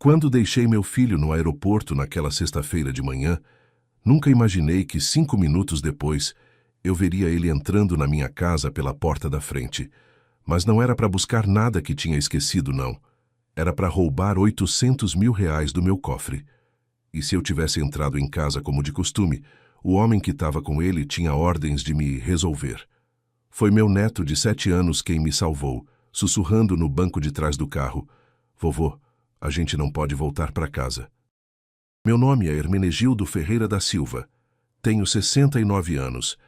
Quando deixei meu filho no aeroporto naquela sexta-feira de manhã, nunca imaginei que 5 minutos depois eu veria ele entrando na minha casa pela porta da frente. Mas não era para buscar nada que tinha esquecido, não. Era para roubar R$ 800.000 do meu cofre. E se eu tivesse entrado em casa como de costume, o homem que estava com ele tinha ordens de me resolver. Foi meu neto de 7 anos quem me salvou, sussurrando no banco de trás do carro: "Vovô, a gente não pode voltar para casa." Meu nome é Hermenegildo Ferreira da Silva. Tenho 69 anos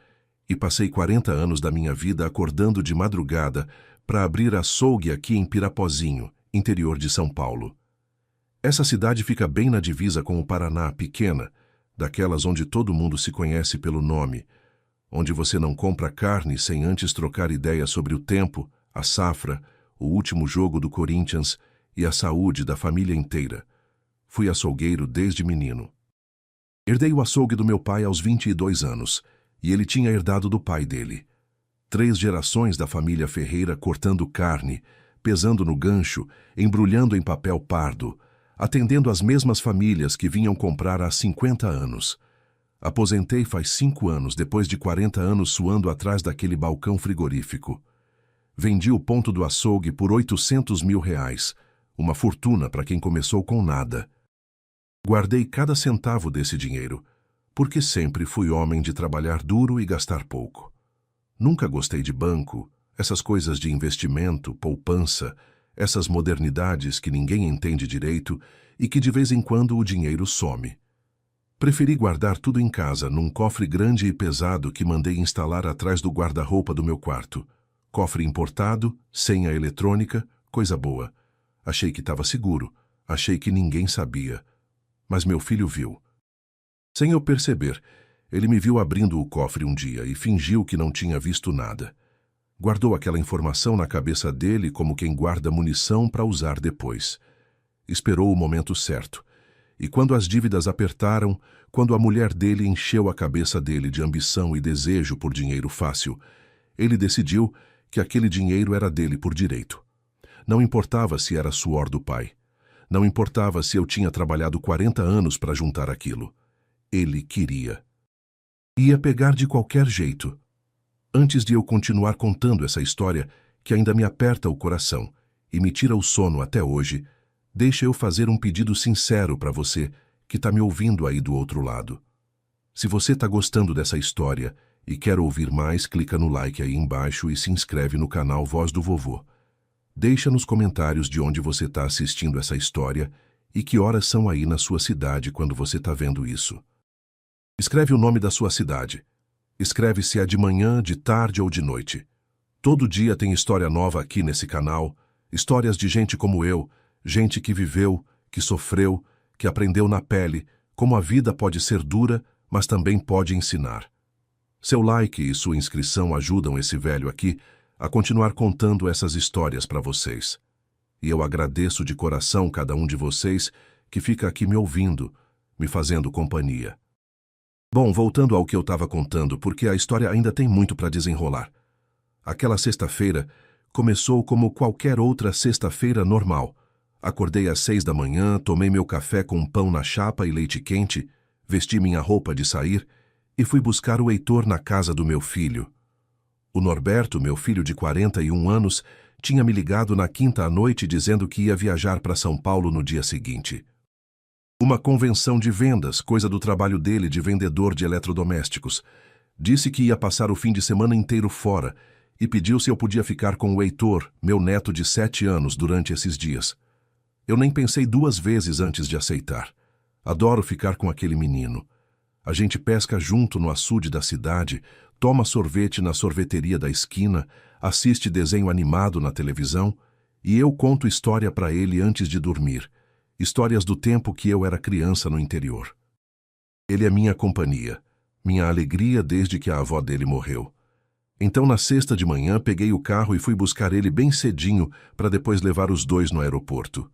e passei 40 anos da minha vida acordando de madrugada para abrir açougue aqui em Pirapozinho, interior de São Paulo. Essa cidade fica bem na divisa com o Paraná, pequena, daquelas onde todo mundo se conhece pelo nome, onde você não compra carne sem antes trocar ideia sobre o tempo, a safra, o último jogo do Corinthians e a saúde da família inteira. Fui açougueiro desde menino. Herdei o açougue do meu pai aos 22 anos, e ele tinha herdado do pai dele. 3 gerações da família Ferreira cortando carne, pesando no gancho, embrulhando em papel pardo, atendendo as mesmas famílias que vinham comprar há 50 anos. Aposentei faz 5 anos, depois de 40 anos suando atrás daquele balcão frigorífico. Vendi o ponto do açougue por R$ 800.000, uma fortuna para quem começou com nada. Guardei cada centavo desse dinheiro, porque sempre fui homem de trabalhar duro e gastar pouco. Nunca gostei de banco, essas coisas de investimento, poupança, essas modernidades que ninguém entende direito e que de vez em quando o dinheiro some. Preferi guardar tudo em casa, num cofre grande e pesado que mandei instalar atrás do guarda-roupa do meu quarto. Cofre importado, senha eletrônica, coisa boa. Achei que estava seguro, achei que ninguém sabia. Mas meu filho viu. Sem eu perceber, ele me viu abrindo o cofre um dia e fingiu que não tinha visto nada. Guardou aquela informação na cabeça dele como quem guarda munição para usar depois. Esperou o momento certo. E quando as dívidas apertaram, quando a mulher dele encheu a cabeça dele de ambição e desejo por dinheiro fácil, ele decidiu que aquele dinheiro era dele por direito. Não importava se era suor do pai. Não importava se eu tinha trabalhado 40 anos para juntar aquilo. Ele queria. Ia pegar de qualquer jeito. Antes de eu continuar contando essa história, que ainda me aperta o coração e me tira o sono até hoje, deixa eu fazer um pedido sincero para você que está me ouvindo aí do outro lado. Se você está gostando dessa história e quer ouvir mais, clica no like aí embaixo e se inscreve no canal Voz do Vovô. Deixa nos comentários de onde você está assistindo essa história e que horas são aí na sua cidade quando você está vendo isso. Escreve o nome da sua cidade. Escreve se é de manhã, de tarde ou de noite. Todo dia tem história nova aqui nesse canal, histórias de gente como eu, gente que viveu, que sofreu, que aprendeu na pele como a vida pode ser dura, mas também pode ensinar. Seu like e sua inscrição ajudam esse velho aqui a continuar contando essas histórias para vocês. E eu agradeço de coração cada um de vocês que fica aqui me ouvindo, me fazendo companhia. Bom, voltando ao que eu estava contando, porque a história ainda tem muito para desenrolar. Aquela sexta-feira começou como qualquer outra sexta-feira normal. Acordei às 6 da manhã, tomei meu café com pão na chapa e leite quente, vesti minha roupa de sair e fui buscar o Heitor na casa do meu filho. O Norberto, meu filho de 41 anos, tinha me ligado na quinta à noite dizendo que ia viajar para São Paulo no dia seguinte. Uma convenção de vendas, coisa do trabalho dele de vendedor de eletrodomésticos. Disse que ia passar o fim de semana inteiro fora e pediu se eu podia ficar com o Heitor, meu neto de 7 anos, durante esses dias. Eu nem pensei 2 vezes antes de aceitar. Adoro ficar com aquele menino. A gente pesca junto no açude da cidade, toma sorvete na sorveteria da esquina, assiste desenho animado na televisão e eu conto história para ele antes de dormir. Histórias do tempo que eu era criança no interior. Ele é minha companhia, minha alegria desde que a avó dele morreu. Então, na sexta de manhã, peguei o carro e fui buscar ele bem cedinho para depois levar os dois no aeroporto.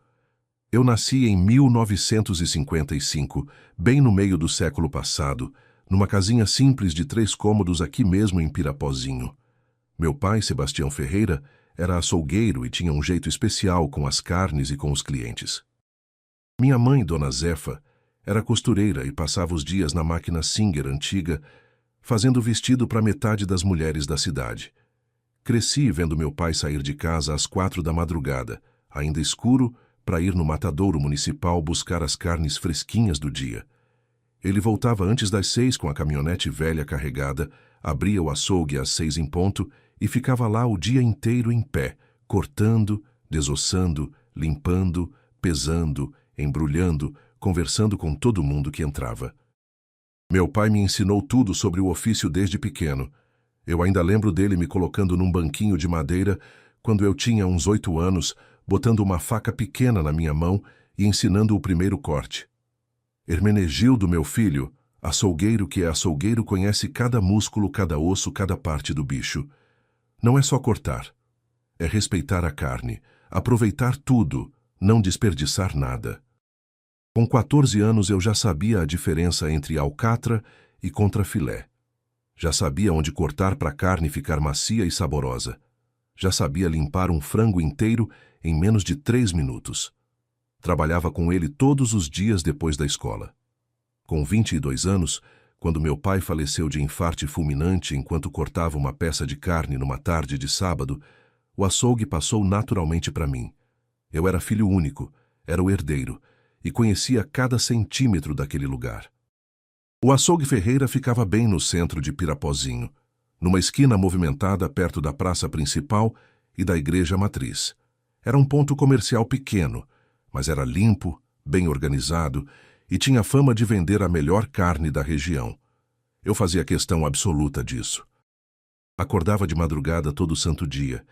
Eu nasci em 1955, bem no meio do século passado, numa casinha simples de 3 cômodos aqui mesmo em Pirapozinho. Meu pai, Sebastião Ferreira, era açougueiro e tinha um jeito especial com as carnes e com os clientes. Minha mãe, Dona Zefa, era costureira e passava os dias na máquina Singer antiga, fazendo vestido para metade das mulheres da cidade. Cresci vendo meu pai sair de casa às 4 da madrugada, ainda escuro, para ir no matadouro municipal buscar as carnes fresquinhas do dia. Ele voltava antes das 6 com a caminhonete velha carregada, abria o açougue às 6 em ponto e ficava lá o dia inteiro em pé, cortando, desossando, limpando, pesando, embrulhando, conversando com todo mundo que entrava. Meu pai me ensinou tudo sobre o ofício desde pequeno. Eu ainda lembro dele me colocando num banquinho de madeira quando eu tinha uns 8 anos, botando uma faca pequena na minha mão e ensinando o primeiro corte. Hermenegildo, meu filho, açougueiro que é açougueiro, conhece cada músculo, cada osso, cada parte do bicho. Não é só cortar. É respeitar a carne, aproveitar tudo, não desperdiçar nada. Com 14 anos eu já sabia a diferença entre alcatra e contrafilé. Já sabia onde cortar para a carne ficar macia e saborosa. Já sabia limpar um frango inteiro em menos de 3 minutos. Trabalhava com ele todos os dias depois da escola. Com 22 anos, quando meu pai faleceu de infarte fulminante enquanto cortava uma peça de carne numa tarde de sábado, o açougue passou naturalmente para mim. Eu era filho único, era o herdeiro, e conhecia cada centímetro daquele lugar. O açougue Ferreira ficava bem no centro de Pirapozinho, numa esquina movimentada perto da praça principal e da igreja matriz. Era um ponto comercial pequeno, mas era limpo, bem organizado e tinha fama de vender a melhor carne da região. Eu fazia questão absoluta disso. Acordava de madrugada todo santo dia,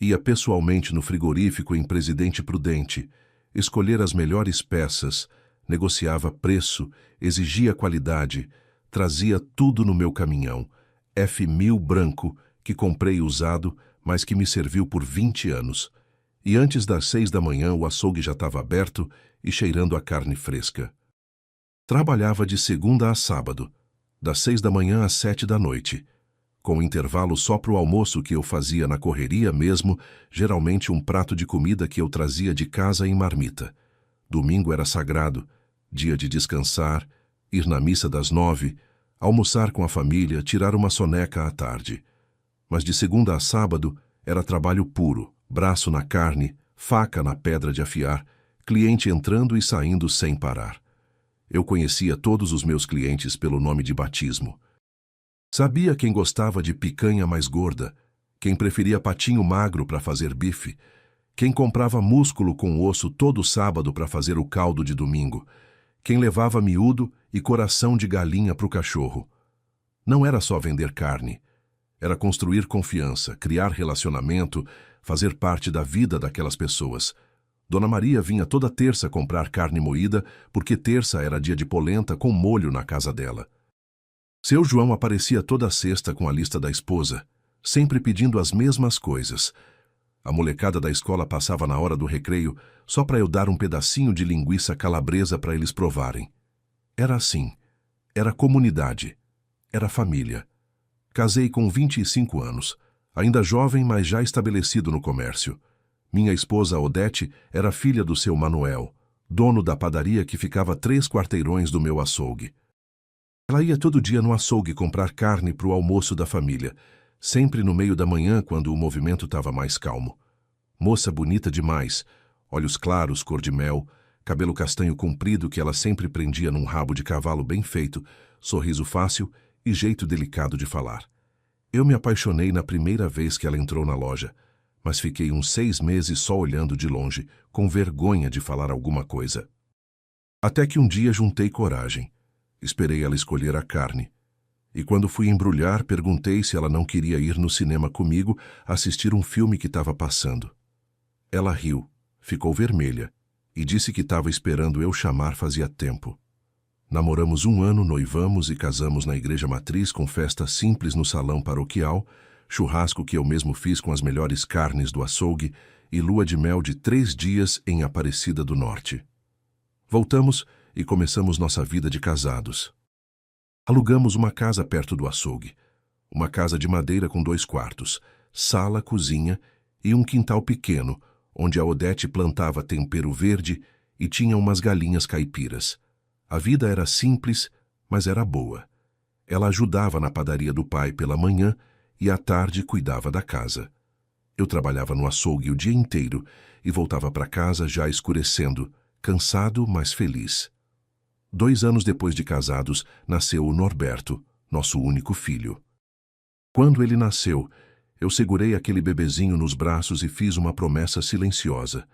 ia pessoalmente no frigorífico em Presidente Prudente, escolher as melhores peças, negociava preço, exigia qualidade, trazia tudo no meu caminhão, F1000 branco, que comprei usado, mas que me serviu por 20 anos. E antes das 6 da manhã o açougue já estava aberto e cheirando a carne fresca. Trabalhava de segunda a sábado, das 6 da manhã às 7 da noite, com intervalo só para o almoço que eu fazia na correria mesmo, geralmente um prato de comida que eu trazia de casa em marmita. Domingo era sagrado, dia de descansar, ir na missa das 9, almoçar com a família, tirar uma soneca à tarde. Mas de segunda a sábado era trabalho puro, braço na carne, faca na pedra de afiar, cliente entrando e saindo sem parar. Eu conhecia todos os meus clientes pelo nome de batismo. Sabia quem gostava de picanha mais gorda, quem preferia patinho magro para fazer bife, quem comprava músculo com osso todo sábado para fazer o caldo de domingo, quem levava miúdo e coração de galinha para o cachorro. Não era só vender carne, era construir confiança, criar relacionamento, fazer parte da vida daquelas pessoas. Dona Maria vinha toda terça comprar carne moída, porque terça era dia de polenta com molho na casa dela. Seu João aparecia toda sexta com a lista da esposa, sempre pedindo as mesmas coisas. A molecada da escola passava na hora do recreio só para eu dar um pedacinho de linguiça calabresa para eles provarem. Era assim, era comunidade, era família. Casei com 25 anos, ainda jovem, mas já estabelecido no comércio. Minha esposa Odete era filha do seu Manuel, dono da padaria que ficava 3 quarteirões do meu açougue. Ela ia todo dia no açougue comprar carne para o almoço da família, sempre no meio da manhã quando o movimento estava mais calmo. Moça bonita demais, olhos claros, cor de mel, cabelo castanho comprido que ela sempre prendia num rabo de cavalo bem feito, sorriso fácil e jeito delicado de falar. Eu me apaixonei na primeira vez que ela entrou na loja, mas fiquei uns 6 meses só olhando de longe, com vergonha de falar alguma coisa. Até que um dia juntei coragem. Esperei ela escolher a carne. E quando fui embrulhar, perguntei se ela não queria ir no cinema comigo assistir um filme que estava passando. Ela riu, ficou vermelha, e disse que estava esperando eu chamar fazia tempo. Namoramos 1 ano, noivamos e casamos na igreja matriz com festa simples no salão paroquial, churrasco que eu mesmo fiz com as melhores carnes do açougue e lua de mel de 3 dias em Aparecida do Norte. Voltamos e começamos nossa vida de casados. Alugamos uma casa perto do açougue, uma casa de madeira com 2 quartos, sala, cozinha e um quintal pequeno, onde a Odete plantava tempero verde e tinha umas galinhas caipiras. A vida era simples, mas era boa. Ela ajudava na padaria do pai pela manhã e à tarde cuidava da casa. Eu trabalhava no açougue o dia inteiro e voltava para casa já escurecendo, cansado, mas feliz. 2 anos depois de casados, nasceu o Norberto, nosso único filho. Quando ele nasceu, eu segurei aquele bebezinho nos braços e fiz uma promessa silenciosa.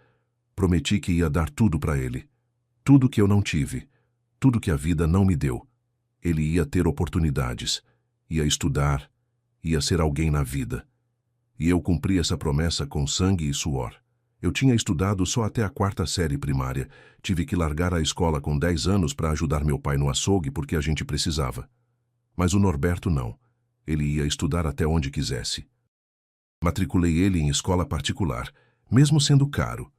Prometi que ia dar tudo para ele. Tudo que eu não tive, tudo que a vida não me deu. Ele ia ter oportunidades, ia estudar, ia ser alguém na vida. E eu cumpri essa promessa com sangue e suor. Eu tinha estudado só até a 4ª série primária. Tive que largar a escola com 10 anos para ajudar meu pai no açougue porque a gente precisava. Mas o Norberto não. Ele ia estudar até onde quisesse. Matriculei ele em escola particular, mesmo sendo caro,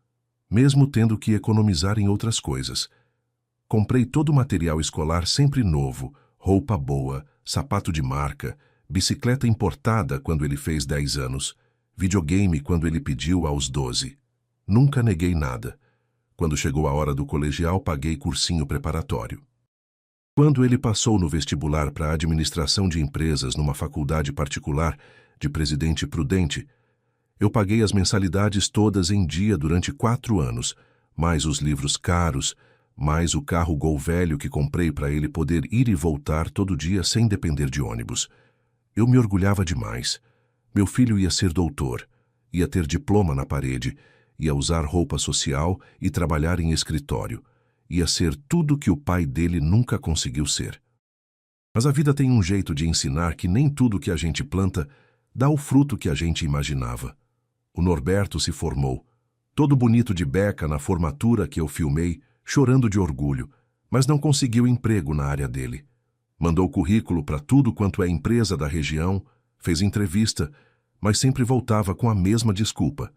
mesmo tendo que economizar em outras coisas. Comprei todo o material escolar sempre novo, roupa boa, sapato de marca, bicicleta importada quando ele fez 10 anos, videogame quando ele pediu aos 12. Nunca neguei nada. Quando chegou a hora do colegial, paguei cursinho preparatório. Quando ele passou no vestibular para administração de empresas numa faculdade particular de Presidente Prudente, eu paguei as mensalidades todas em dia durante 4 anos, mais os livros caros, mais o carro Gol velho que comprei para ele poder ir e voltar todo dia sem depender de ônibus. Eu me orgulhava demais. Meu filho ia ser doutor, ia ter diploma na parede, ia usar roupa social e trabalhar em escritório. Ia ser tudo que o pai dele nunca conseguiu ser. Mas a vida tem um jeito de ensinar que nem tudo que a gente planta dá o fruto que a gente imaginava. O Norberto se formou, todo bonito de beca na formatura que eu filmei, chorando de orgulho, mas não conseguiu emprego na área dele. Mandou currículo para tudo quanto é empresa da região, fez entrevista, mas sempre voltava com a mesma desculpa.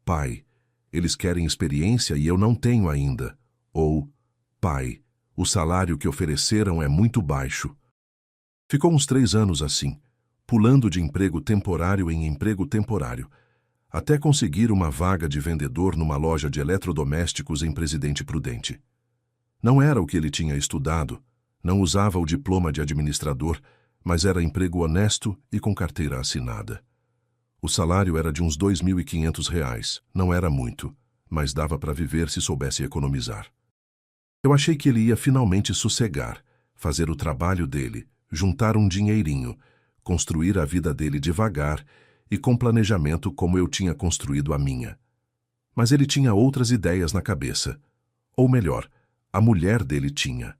Pai, eles querem experiência e eu não tenho ainda. Ou, pai, o salário que ofereceram é muito baixo. Ficou uns 3 anos assim, pulando de emprego temporário em emprego temporário, até conseguir uma vaga de vendedor numa loja de eletrodomésticos em Presidente Prudente. Não era o que ele tinha estudado, não usava o diploma de administrador, mas era emprego honesto e com carteira assinada. O salário era de uns R$ 2.500, não era muito, mas dava para viver se soubesse economizar. Eu achei que ele ia finalmente sossegar, fazer o trabalho dele, juntar um dinheirinho, construir a vida dele devagar e com planejamento como eu tinha construído a minha. Mas ele tinha outras ideias na cabeça. Ou melhor, a mulher dele tinha.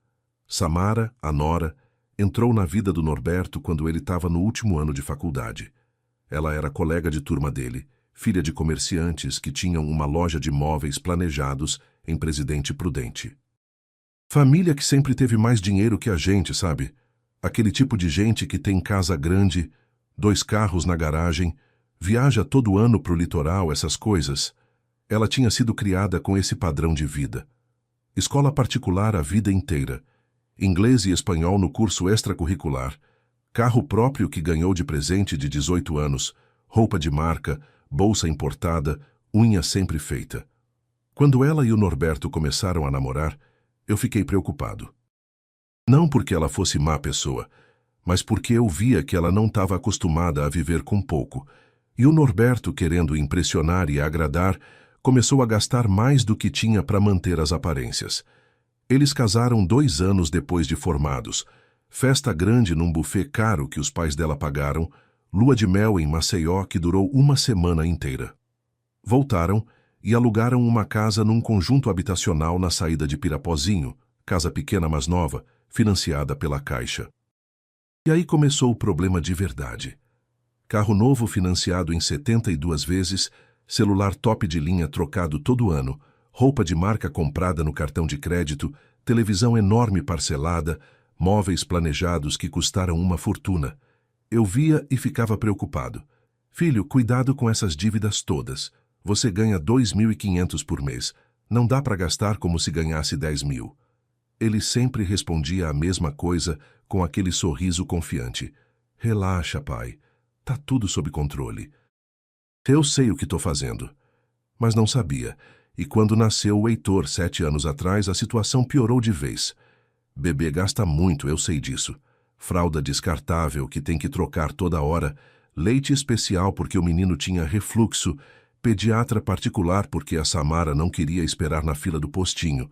Samara, a nora, entrou na vida do Norberto quando ele estava no último ano de faculdade. Ela era colega de turma dele, filha de comerciantes que tinham uma loja de móveis planejados em Presidente Prudente. Família que sempre teve mais dinheiro que a gente, sabe? Aquele tipo de gente que tem casa grande, 2 carros na garagem, viaja todo ano pro litoral, essas coisas. Ela tinha sido criada com esse padrão de vida. Escola particular a vida inteira. Inglês e espanhol no curso extracurricular. Carro próprio que ganhou de presente de 18 anos. Roupa de marca, bolsa importada, unha sempre feita. Quando ela e o Norberto começaram a namorar, eu fiquei preocupado. Não porque ela fosse má pessoa, mas porque eu via que ela não estava acostumada a viver com pouco, e o Norberto, querendo impressionar e agradar, começou a gastar mais do que tinha para manter as aparências. Eles casaram 2 anos depois de formados, festa grande num buffet caro que os pais dela pagaram, lua de mel em Maceió que durou 1 semana inteira. Voltaram e alugaram uma casa num conjunto habitacional na saída de Pirapozinho, casa pequena mas nova, financiada pela Caixa. E aí começou o problema de verdade. Carro novo financiado em 72 vezes, celular top de linha trocado todo ano, roupa de marca comprada no cartão de crédito, televisão enorme parcelada, móveis planejados que custaram uma fortuna. Eu via e ficava preocupado. Filho, cuidado com essas dívidas todas. Você ganha 2.500 por mês. Não dá para gastar como se ganhasse 10.000. Ele sempre respondia a mesma coisa com aquele sorriso confiante. Relaxa, pai. Tá tudo sob controle. Eu sei o que estou fazendo. Mas não sabia. E quando nasceu o Heitor, 7 anos atrás, a situação piorou de vez. Bebê gasta muito, eu sei disso. Fralda descartável que tem que trocar toda hora, leite especial porque o menino tinha refluxo, pediatra particular porque a Samara não queria esperar na fila do postinho,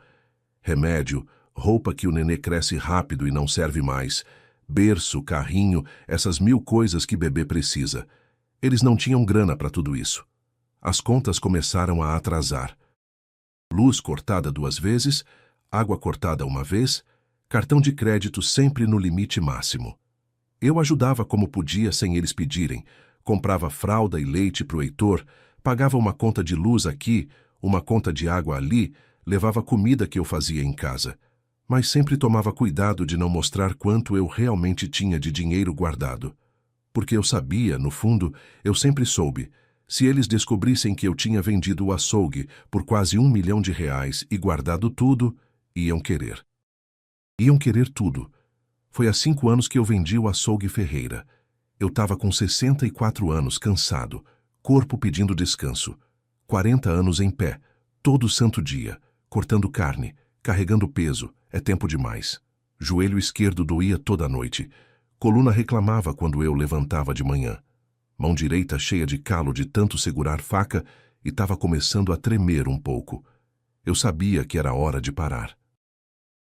remédio, roupa que o nenê cresce rápido e não serve mais, berço, carrinho, essas 1000 coisas que bebê precisa. Eles não tinham grana para tudo isso. As contas começaram a atrasar. Luz cortada 2 vezes, água cortada 1 vez, cartão de crédito sempre no limite máximo. Eu ajudava como podia sem eles pedirem, comprava fralda e leite para o Heitor, pagava uma conta de luz aqui, uma conta de água ali, levava comida que eu fazia em casa. Mas sempre tomava cuidado de não mostrar quanto eu realmente tinha de dinheiro guardado. Porque eu sabia, no fundo, eu sempre soube, se eles descobrissem que eu tinha vendido o açougue por quase R$1 milhão e guardado tudo, iam querer. Iam querer tudo. Foi há 5 anos que eu vendi o açougue Ferreira. Eu estava com 64 anos, cansado, corpo pedindo descanso. 40 anos em pé, todo santo dia, cortando carne, carregando peso, é tempo demais. Joelho esquerdo doía toda a noite. Coluna reclamava quando eu levantava de manhã. Mão direita cheia de calo de tanto segurar faca e estava começando a tremer um pouco. Eu sabia que era hora de parar.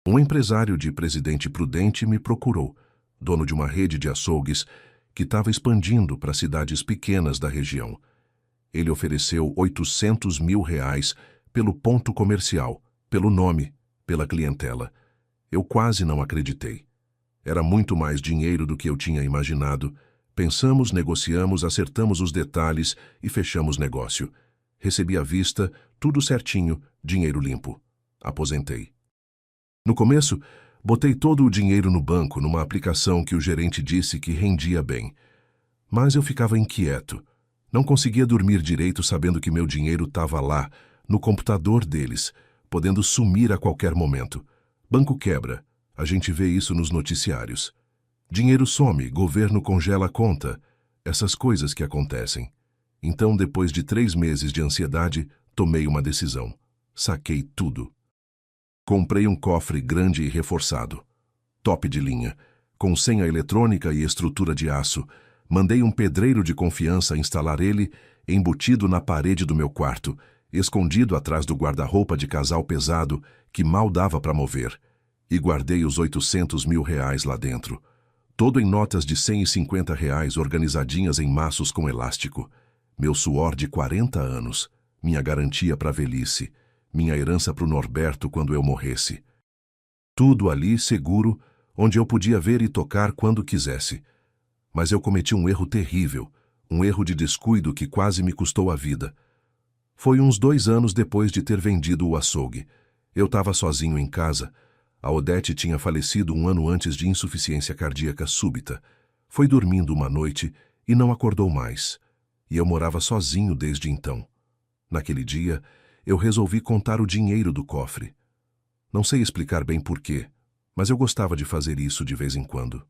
Um empresário de Presidente Prudente me procurou, dono de uma rede de açougues que estava expandindo para cidades pequenas da região. Ele ofereceu R$800 mil pelo ponto comercial, pelo nome, pela clientela. Eu quase não acreditei. Era muito mais dinheiro do que eu tinha imaginado. Pensamos, negociamos, acertamos os detalhes e fechamos negócio. Recebi à vista, tudo certinho, dinheiro limpo. Aposentei. No começo, botei todo o dinheiro no banco numa aplicação que o gerente disse que rendia bem. Mas eu ficava inquieto. Não conseguia dormir direito sabendo que meu dinheiro estava lá, no computador deles, podendo sumir a qualquer momento. Banco quebra. A gente vê isso nos noticiários. Dinheiro some, governo congela a conta. Essas coisas que acontecem. Então, depois de 3 meses de ansiedade, tomei uma decisão. Saquei tudo. Comprei um cofre grande e reforçado. Top de linha. Com senha eletrônica e estrutura de aço. Mandei um pedreiro de confiança instalar ele, embutido na parede do meu quarto, escondido atrás do guarda-roupa de casal pesado, que mal dava para mover. E guardei os R$800 mil lá dentro. Todo em notas de R$150 organizadinhas em maços com elástico. Meu suor de 40 anos. Minha garantia para a velhice. Minha herança para o Norberto quando eu morresse. Tudo ali, seguro, onde eu podia ver e tocar quando quisesse. Mas eu cometi um erro terrível, um erro de descuido que quase me custou a vida. Foi uns 2 anos depois de ter vendido o açougue. Eu estava sozinho em casa. A Odete tinha falecido 1 ano antes de insuficiência cardíaca súbita. Foi dormindo uma noite e não acordou mais. E eu morava sozinho desde então. Naquele dia, eu resolvi contar o dinheiro do cofre. Não sei explicar bem porquê, mas eu gostava de fazer isso de vez em quando.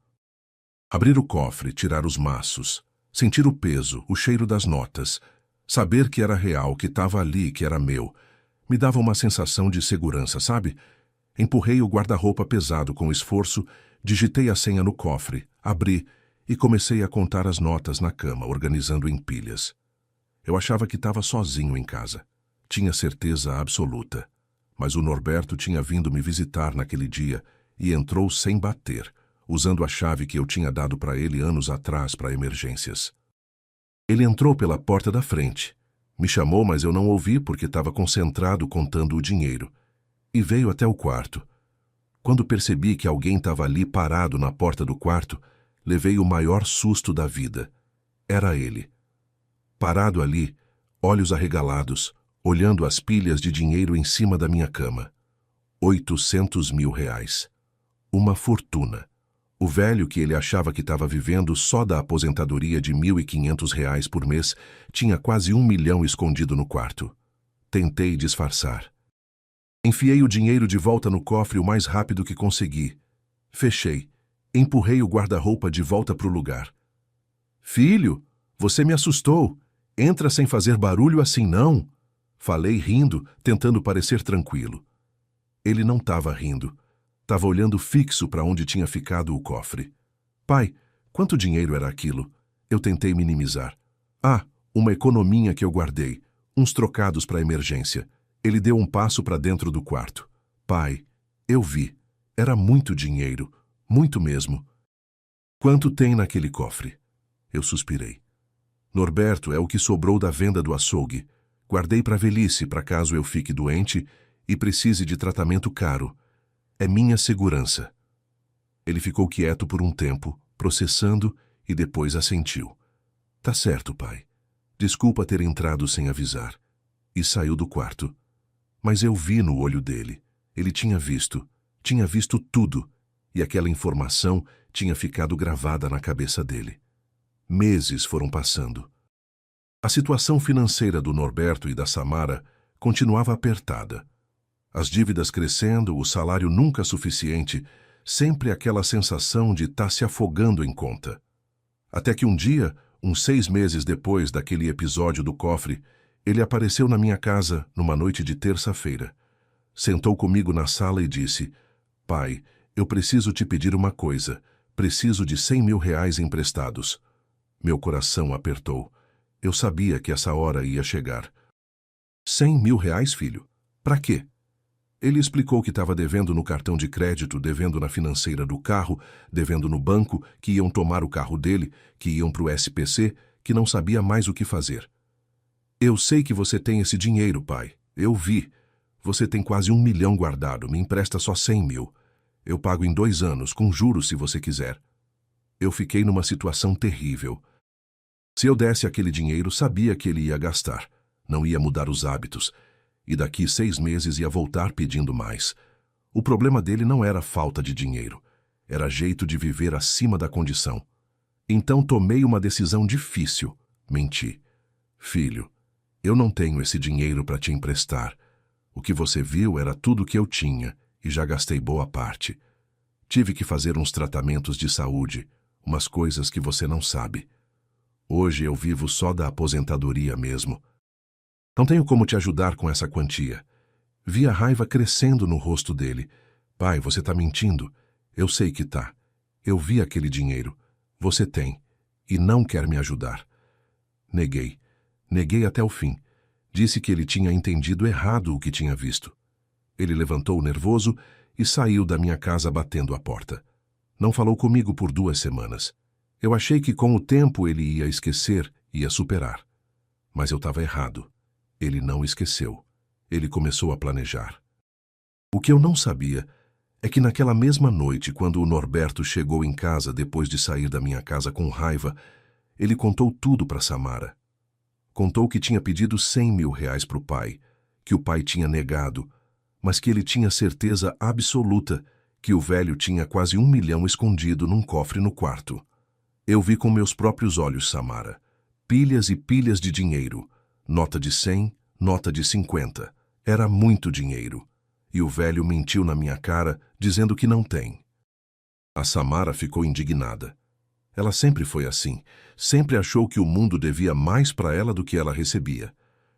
Abrir o cofre, tirar os maços, sentir o peso, o cheiro das notas, saber que era real, que estava ali, que era meu, me dava uma sensação de segurança, sabe? Empurrei o guarda-roupa pesado com esforço, digitei a senha no cofre, abri e comecei a contar as notas na cama, organizando em pilhas. Eu achava que estava sozinho em casa. Tinha certeza absoluta. Mas o Norberto tinha vindo me visitar naquele dia e entrou sem bater, usando a chave que eu tinha dado para ele anos atrás para emergências. Ele entrou pela porta da frente. Me chamou, mas eu não ouvi porque estava concentrado contando o dinheiro. E veio até o quarto. Quando percebi que alguém estava ali parado na porta do quarto, levei o maior susto da vida. Era ele. Parado ali, olhos arregalados, olhando as pilhas de dinheiro em cima da minha cama. R$800 mil. Uma fortuna. O velho que ele achava que estava vivendo só da aposentadoria de R$1.500 por mês tinha quase 1 milhão escondido no quarto. Tentei disfarçar. Enfiei o dinheiro de volta no cofre o mais rápido que consegui. Fechei. Empurrei o guarda-roupa de volta para o lugar. Filho, você me assustou. Entra sem fazer barulho assim não. Falei rindo, tentando parecer tranquilo. Ele não estava rindo. Estava olhando fixo para onde tinha ficado o cofre. Pai, quanto dinheiro era aquilo? Eu tentei minimizar. Ah, uma econominha que eu guardei. Uns trocados para emergência. Ele deu um passo para dentro do quarto. Pai, eu vi. Era muito dinheiro. Muito mesmo. Quanto tem naquele cofre? Eu suspirei. Norberto, é o que sobrou da venda do açougue. Guardei para a velhice, para caso eu fique doente e precise de tratamento caro. É minha segurança. Ele ficou quieto por um tempo, processando, e depois assentiu. Tá certo, pai. Desculpa ter entrado sem avisar. E saiu do quarto. Mas eu vi no olho dele. Ele tinha visto tudo, e aquela informação tinha ficado gravada na cabeça dele. Meses foram passando. A situação financeira do Norberto e da Samara continuava apertada. As dívidas crescendo, o salário nunca suficiente, sempre aquela sensação de estar se afogando em conta. Até que um dia, uns 6 meses depois daquele episódio do cofre, ele apareceu na minha casa numa noite de terça-feira. Sentou comigo na sala e disse: Pai, eu preciso te pedir uma coisa. Preciso de 100 mil reais emprestados. Meu coração apertou. Eu sabia que essa hora ia chegar. 100 mil reais, filho? Pra quê? Ele explicou que estava devendo no cartão de crédito, devendo na financeira do carro, devendo no banco, que iam tomar o carro dele, que iam pro SPC, que não sabia mais o que fazer. Eu sei que você tem esse dinheiro, pai. Eu vi. Você tem quase 1 milhão guardado, me empresta só 100 mil. Eu pago em 2 anos, com juros se você quiser. Eu fiquei numa situação terrível. Se eu desse aquele dinheiro, sabia que ele ia gastar. Não ia mudar os hábitos. E daqui 6 meses ia voltar pedindo mais. O problema dele não era falta de dinheiro. Era jeito de viver acima da condição. Então tomei uma decisão difícil. Menti. Filho, eu não tenho esse dinheiro para te emprestar. O que você viu era tudo que eu tinha, e já gastei boa parte. Tive que fazer uns tratamentos de saúde, umas coisas que você não sabe. Hoje eu vivo só da aposentadoria mesmo. Não tenho como te ajudar com essa quantia. Vi a raiva crescendo no rosto dele. Pai, você tá mentindo. Eu sei que tá. Eu vi aquele dinheiro. Você tem. E não quer me ajudar. Neguei. Neguei até o fim. Disse que ele tinha entendido errado o que tinha visto. Ele levantou nervoso e saiu da minha casa batendo a porta. Não falou comigo por 2 semanas. Eu achei que com o tempo ele ia esquecer, ia superar. Mas eu estava errado. Ele não esqueceu. Ele começou a planejar. O que eu não sabia é que naquela mesma noite, quando o Norberto chegou em casa depois de sair da minha casa com raiva, ele contou tudo para Samara. Contou que tinha pedido 100 mil reais para o pai, que o pai tinha negado, mas que ele tinha certeza absoluta que o velho tinha quase 1 milhão escondido num cofre no quarto. Eu vi com meus próprios olhos, Samara. Pilhas e pilhas de dinheiro. Nota de 100, nota de 50. Era muito dinheiro. E o velho mentiu na minha cara, dizendo que não tem. A Samara ficou indignada. Ela sempre foi assim. Sempre achou que o mundo devia mais para ela do que ela recebia.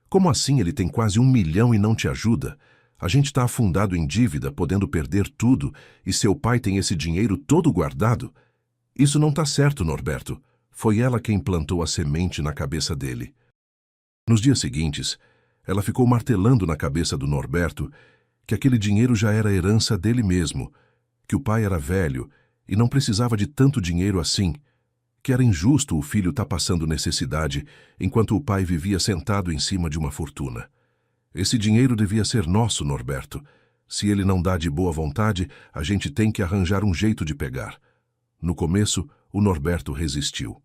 Como assim ele tem quase 1 milhão e não te ajuda? A gente está afundado em dívida, podendo perder tudo, e seu pai tem esse dinheiro todo guardado? Isso não está certo, Norberto. Foi ela quem plantou a semente na cabeça dele. Nos dias seguintes, ela ficou martelando na cabeça do Norberto que aquele dinheiro já era herança dele mesmo, que o pai era velho e não precisava de tanto dinheiro assim, que era injusto o filho estar passando necessidade enquanto o pai vivia sentado em cima de uma fortuna. Esse dinheiro devia ser nosso, Norberto. Se ele não dá de boa vontade, a gente tem que arranjar um jeito de pegar. No começo, o Norberto resistiu.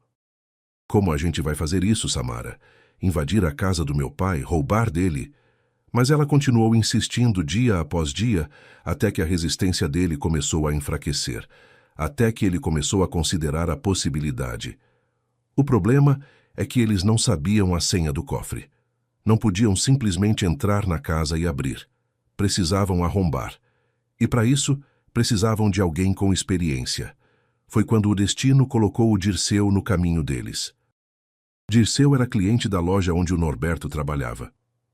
Como a gente vai fazer isso, Samara? Invadir a casa do meu pai, roubar dele? Mas ela continuou insistindo dia após dia, até que a resistência dele começou a enfraquecer, até que ele começou a considerar a possibilidade. O problema é que eles não sabiam a senha do cofre. Não podiam simplesmente entrar na casa e abrir. Precisavam arrombar. E para isso, precisavam de alguém com experiência. Foi quando o destino colocou o Dirceu no caminho deles. Dirceu era cliente da loja onde o Norberto trabalhava.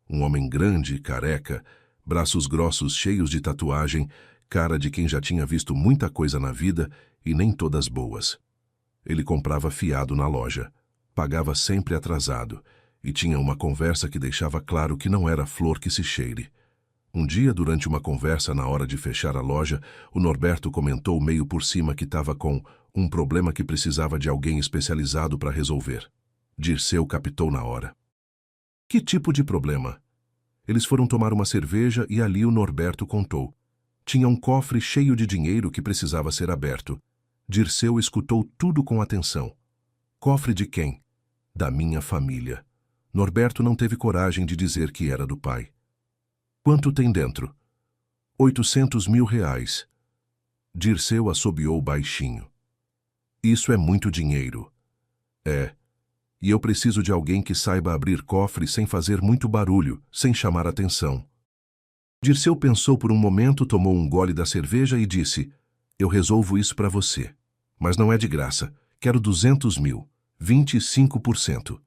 Um homem grande, careca, braços grossos cheios de tatuagem, cara de quem já tinha visto muita coisa na vida e nem todas boas. Ele comprava fiado na loja, pagava sempre atrasado e tinha uma conversa que deixava claro que não era flor que se cheire. Um dia, durante uma conversa na hora de fechar a loja, o Norberto comentou meio por cima que estava com um problema que precisava de alguém especializado para resolver. Dirceu captou na hora. Que tipo de problema? Eles foram tomar uma cerveja e ali o Norberto contou. Tinha um cofre cheio de dinheiro que precisava ser aberto. Dirceu escutou tudo com atenção. Cofre de quem? Da minha família. Norberto não teve coragem de dizer que era do pai. Quanto tem dentro? 800 mil reais. Dirceu assobiou baixinho. Isso é muito dinheiro. É. E eu preciso de alguém que saiba abrir cofre sem fazer muito barulho, sem chamar atenção. Dirceu pensou por um momento, tomou um gole da cerveja e disse: eu resolvo isso para você. Mas não é de graça. Quero 200 mil. 25%.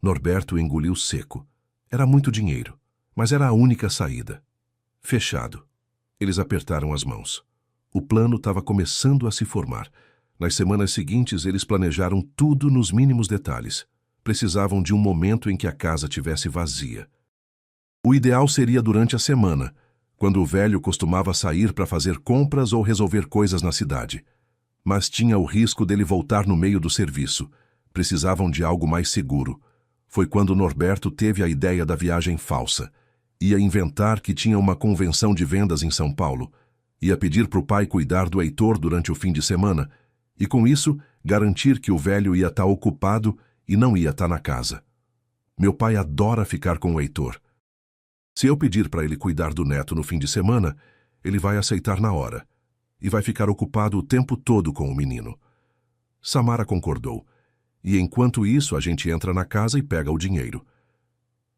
Norberto engoliu seco. Era muito dinheiro, mas era a única saída. Fechado. Eles apertaram as mãos. O plano estava começando a se formar. Nas semanas seguintes, eles planejaram tudo nos mínimos detalhes. Precisavam de um momento em que a casa tivesse vazia. O ideal seria durante a semana, quando o velho costumava sair para fazer compras ou resolver coisas na cidade. Mas tinha o risco dele voltar no meio do serviço. Precisavam de algo mais seguro. Foi quando Norberto teve a ideia da viagem falsa. Ia inventar que tinha uma convenção de vendas em São Paulo. Ia pedir para o pai cuidar do Heitor durante o fim de semana e, com isso, garantir que o velho ia estar ocupado e não ia estar na casa. Meu pai adora ficar com o Heitor. Se eu pedir para ele cuidar do neto no fim de semana, ele vai aceitar na hora e vai ficar ocupado o tempo todo com o menino. Samara concordou. E enquanto isso, a gente entra na casa e pega o dinheiro.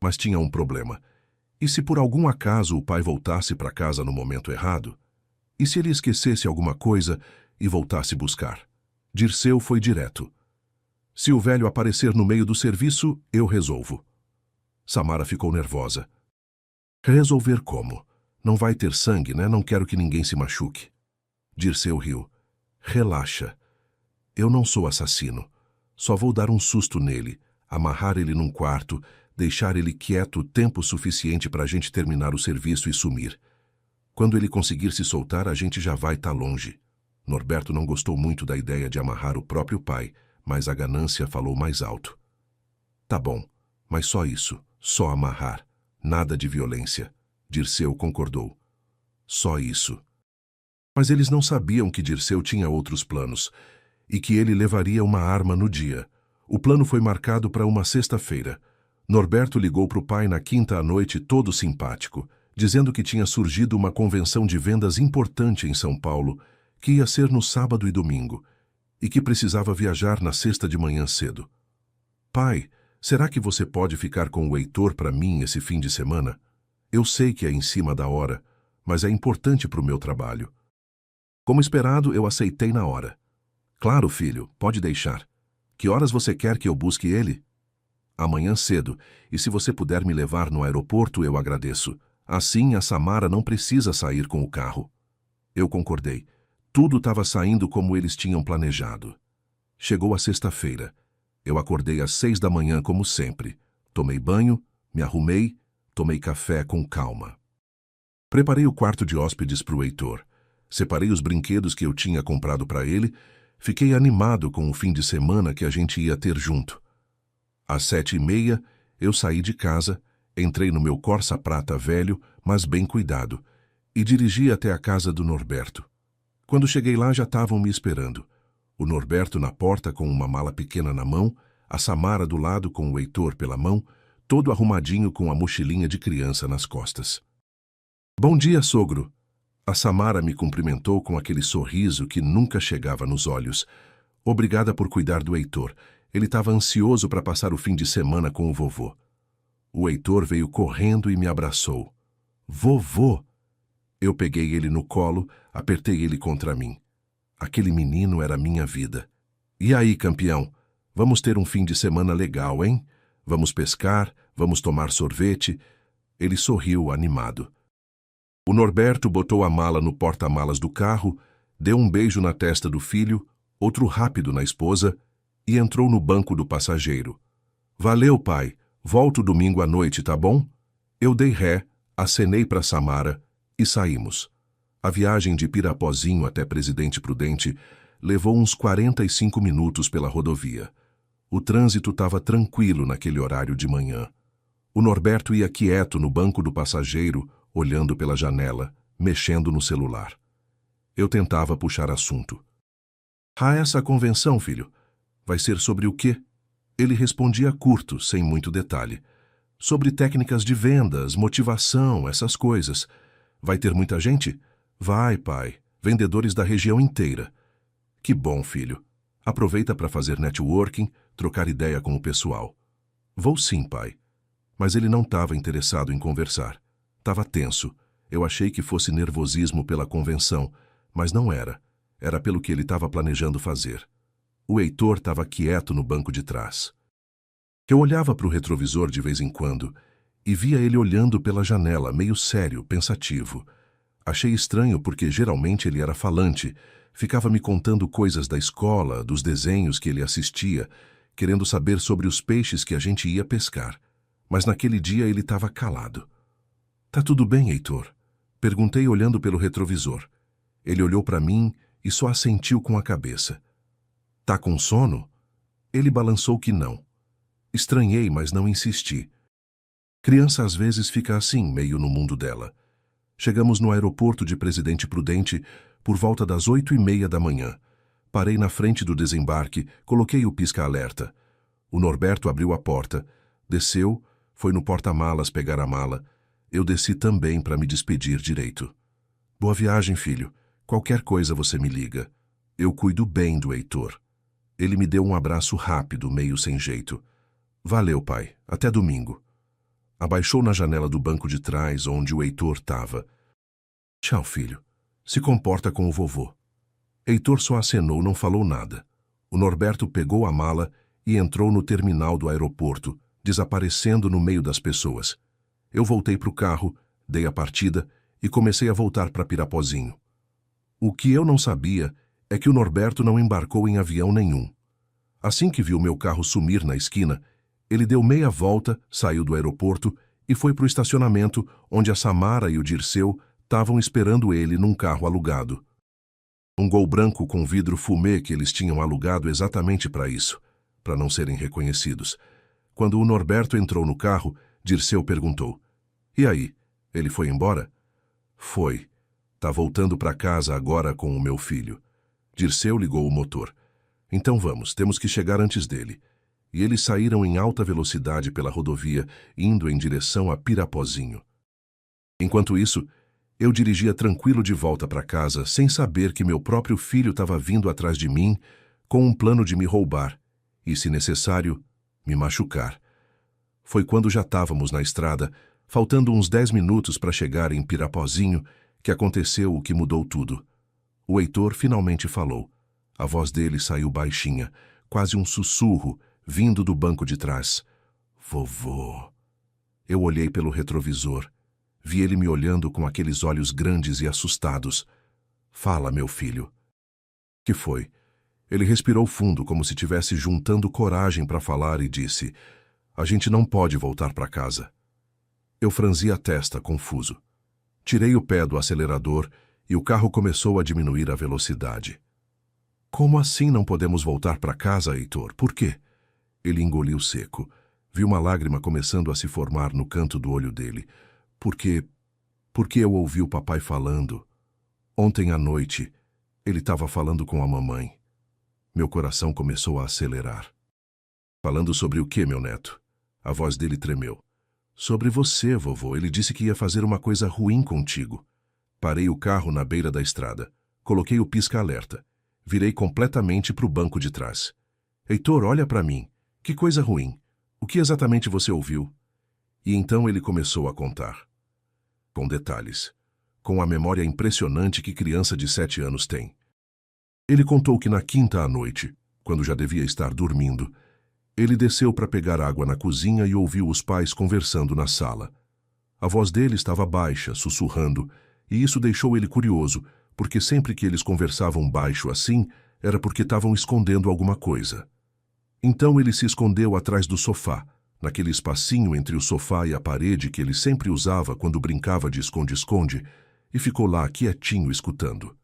Mas tinha um problema. E se por algum acaso o pai voltasse para casa no momento errado? E se ele esquecesse alguma coisa e voltasse buscar? Dirceu foi direto. Se o velho aparecer no meio do serviço, eu resolvo. Samara ficou nervosa. Resolver como? Não vai ter sangue, né? Não quero que ninguém se machuque. Dirceu riu. Relaxa. Eu não sou assassino. Só vou dar um susto nele, amarrar ele num quarto, deixar ele quieto tempo suficiente para a gente terminar o serviço e sumir. Quando ele conseguir se soltar, a gente já vai estar longe. Norberto não gostou muito da ideia de amarrar o próprio pai, mas a ganância falou mais alto. Tá bom, mas só isso, só amarrar. Nada de violência. Dirceu concordou. Só isso. Mas eles não sabiam que Dirceu tinha outros planos e que ele levaria uma arma no dia. O plano foi marcado para uma sexta-feira. Norberto ligou para o pai na quinta à noite todo simpático, dizendo que tinha surgido uma convenção de vendas importante em São Paulo, que ia ser no sábado e domingo, e que precisava viajar na sexta de manhã cedo. Pai, será que você pode ficar com o Heitor para mim esse fim de semana? Eu sei que é em cima da hora, mas é importante para o meu trabalho. Como esperado, eu aceitei na hora. Claro, filho, pode deixar. Que horas você quer que eu busque ele? Amanhã cedo, e se você puder me levar no aeroporto, eu agradeço. Assim, a Samara não precisa sair com o carro. Eu concordei. Tudo estava saindo como eles tinham planejado. Chegou a sexta-feira. Eu acordei às 6 da manhã, como sempre. Tomei banho, me arrumei, tomei café com calma. Preparei o quarto de hóspedes para o Heitor. Separei os brinquedos que eu tinha comprado para ele. Fiquei animado com o fim de semana que a gente ia ter junto. Às 7h30, eu saí de casa, entrei no meu Corsa prata velho, mas bem cuidado, e dirigi até a casa do Norberto. Quando cheguei lá, já estavam me esperando. O Norberto na porta com uma mala pequena na mão, a Samara do lado com o Heitor pela mão, todo arrumadinho com a mochilinha de criança nas costas. Bom dia, sogro. A Samara me cumprimentou com aquele sorriso que nunca chegava nos olhos. Obrigada por cuidar do Heitor. Ele estava ansioso para passar o fim de semana com o vovô. O Heitor veio correndo e me abraçou. Vovô! Eu peguei ele no colo, apertei ele contra mim. Aquele menino era minha vida. E aí, campeão? Vamos ter um fim de semana legal, hein? Vamos pescar, vamos tomar sorvete. Ele sorriu, animado. O Norberto botou a mala no porta-malas do carro, deu um beijo na testa do filho, outro rápido na esposa e entrou no banco do passageiro. Valeu, pai. Volto domingo à noite, tá bom? Eu dei ré, acenei para Samara e saímos. A viagem de Pirapozinho até Presidente Prudente levou uns 45 minutos pela rodovia. O trânsito estava tranquilo naquele horário de manhã. O Norberto ia quieto no banco do passageiro, olhando pela janela, mexendo no celular. Eu tentava puxar assunto. Essa convenção, filho? Vai ser sobre o quê? Ele respondia curto, sem muito detalhe. Sobre técnicas de vendas, motivação, essas coisas. Vai ter muita gente? Vai, pai. Vendedores da região inteira. Que bom, filho. Aproveita para fazer networking, trocar ideia com o pessoal. Vou sim, pai. Mas ele não estava interessado em conversar. Estava tenso. Eu achei que fosse nervosismo pela convenção, mas não era. Era pelo que ele estava planejando fazer. O Heitor estava quieto no banco de trás. Eu olhava para o retrovisor de vez em quando e via ele olhando pela janela, meio sério, pensativo. Achei estranho porque geralmente ele era falante, ficava me contando coisas da escola, dos desenhos que ele assistia, querendo saber sobre os peixes que a gente ia pescar. Mas naquele dia ele estava calado. Tá tudo bem, Heitor? Perguntei olhando pelo retrovisor. Ele olhou para mim e só assentiu com a cabeça. Tá com sono? Ele balançou que não. Estranhei, mas não insisti. Criança às vezes fica assim, meio no mundo dela. Chegamos no aeroporto de Presidente Prudente por volta das 8h30 da manhã. Parei na frente do desembarque, coloquei o pisca-alerta. O Norberto abriu a porta, desceu, foi no porta-malas pegar a mala. Eu desci também para me despedir direito. Boa viagem, filho. Qualquer coisa você me liga. Eu cuido bem do Heitor. Ele me deu um abraço rápido, meio sem jeito. Valeu, pai. Até domingo. Abaixou na janela do banco de trás, onde o Heitor estava. Tchau, filho. Se comporta com o vovô. Heitor só acenou, não falou nada. O Norberto pegou a mala e entrou no terminal do aeroporto, desaparecendo no meio das pessoas. Eu voltei para o carro, dei a partida e comecei a voltar para Pirapozinho. O que eu não sabia é que o Norberto não embarcou em avião nenhum. Assim que viu meu carro sumir na esquina, ele deu meia volta, saiu do aeroporto e foi para o estacionamento onde a Samara e o Dirceu estavam esperando ele num carro alugado. Um Gol branco com vidro fumê que eles tinham alugado exatamente para isso, para não serem reconhecidos. Quando o Norberto entrou no carro, Dirceu perguntou: E aí, ele foi embora? Foi. Tá voltando para casa agora com o meu filho. Dirceu ligou o motor. Então vamos, temos que chegar antes dele. E eles saíram em alta velocidade pela rodovia, indo em direção a Pirapozinho. Enquanto isso, eu dirigia tranquilo de volta para casa, sem saber que meu próprio filho estava vindo atrás de mim com um plano de me roubar e, se necessário, me machucar. Foi quando já estávamos na estrada, faltando uns 10 minutos para chegar em Pirapozinho, que aconteceu o que mudou tudo. O Heitor finalmente falou. A voz dele saiu baixinha, quase um sussurro, vindo do banco de trás. Vovô. Eu olhei pelo retrovisor. Vi ele me olhando com aqueles olhos grandes e assustados. Fala, meu filho. Que foi? Ele respirou fundo, como se estivesse juntando coragem para falar e disse: A gente não pode voltar para casa. Eu franzi a testa, confuso. Tirei o pé do acelerador e o carro começou a diminuir a velocidade. Como assim não podemos voltar para casa, Heitor? Por quê? Ele engoliu seco. Vi uma lágrima começando a se formar no canto do olho dele. Porque eu ouvi o papai falando. Ontem à noite, ele estava falando com a mamãe. Meu coração começou a acelerar. Falando sobre o quê, meu neto? A voz dele tremeu. Sobre você, vovô. Ele disse que ia fazer uma coisa ruim contigo. Parei o carro na beira da estrada. Coloquei o pisca-alerta. Virei completamente para o banco de trás. Heitor, olha para mim. Que coisa ruim. O que exatamente você ouviu? E então ele começou a contar. Com detalhes. Com a memória impressionante que criança de 7 anos tem. Ele contou que na quinta à noite, quando já devia estar dormindo, ele desceu para pegar água na cozinha e ouviu os pais conversando na sala. A voz dele estava baixa, sussurrando, e isso deixou ele curioso, porque sempre que eles conversavam baixo assim, era porque estavam escondendo alguma coisa. Então ele se escondeu atrás do sofá, naquele espacinho entre o sofá e a parede que ele sempre usava quando brincava de esconde-esconde, e ficou lá quietinho escutando.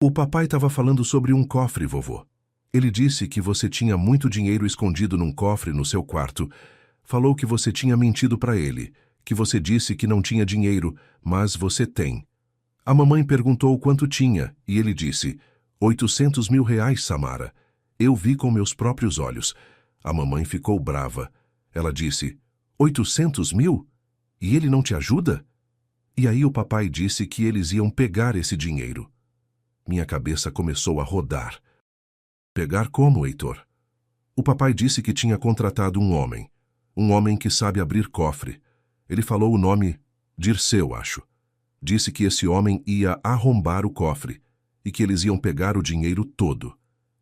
O papai estava falando sobre um cofre, vovô. Ele disse que você tinha muito dinheiro escondido num cofre no seu quarto. Falou que você tinha mentido para ele, que você disse que não tinha dinheiro, mas você tem. A mamãe perguntou quanto tinha, e ele disse, 800 mil reais, Samara. Eu vi com meus próprios olhos. A mamãe ficou brava. Ela disse, 800 mil? E ele não te ajuda? E aí o papai disse que eles iam pegar esse dinheiro. Minha cabeça começou a rodar. Pegar como, Heitor? O papai disse que tinha contratado um homem que sabe abrir cofre. Ele falou o nome Dirceu, acho. Disse que esse homem ia arrombar o cofre e que eles iam pegar o dinheiro todo.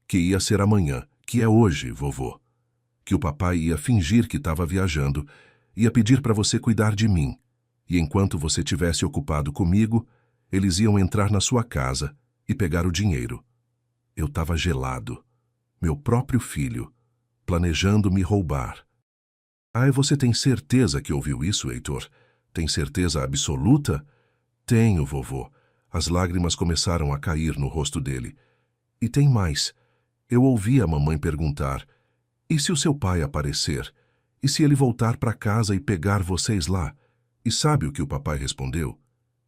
Que ia ser amanhã, que é hoje, vovô. Que o papai ia fingir que estava viajando, ia pedir para você cuidar de mim. E enquanto você estivesse ocupado comigo, eles iam entrar na sua casa e pegar o dinheiro. Eu estava gelado. Meu próprio filho, planejando me roubar. Ah, você tem certeza que ouviu isso, Heitor? Tem certeza absoluta? Tenho, vovô. As lágrimas começaram a cair no rosto dele. E tem mais. Eu ouvi a mamãe perguntar, e se o seu pai aparecer? E se ele voltar para casa e pegar vocês lá? E sabe o que o papai respondeu?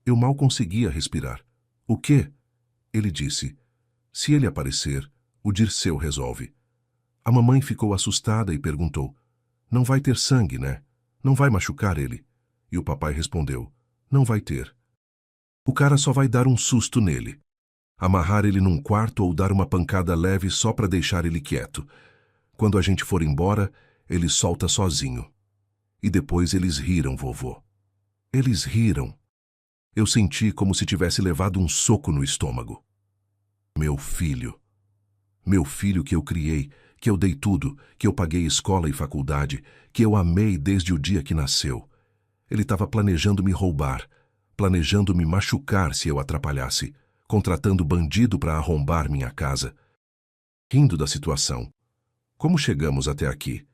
Eu mal conseguia respirar. O quê? Ele disse, se ele aparecer, o Dirceu resolve. A mamãe ficou assustada e perguntou, não vai ter sangue, né? Não vai machucar ele? E o papai respondeu, não vai ter. O cara só vai dar um susto nele. Amarrar ele num quarto ou dar uma pancada leve só para deixar ele quieto. Quando a gente for embora, ele solta sozinho. E depois eles riram, vovô. Eles riram. Eu senti como se tivesse levado um soco no estômago. Meu filho que eu criei, que eu dei tudo, que eu paguei escola e faculdade, que eu amei desde o dia que nasceu. Ele estava planejando me roubar, planejando me machucar se eu atrapalhasse, contratando bandido para arrombar minha casa. Rindo da situação. Como chegamos até aqui?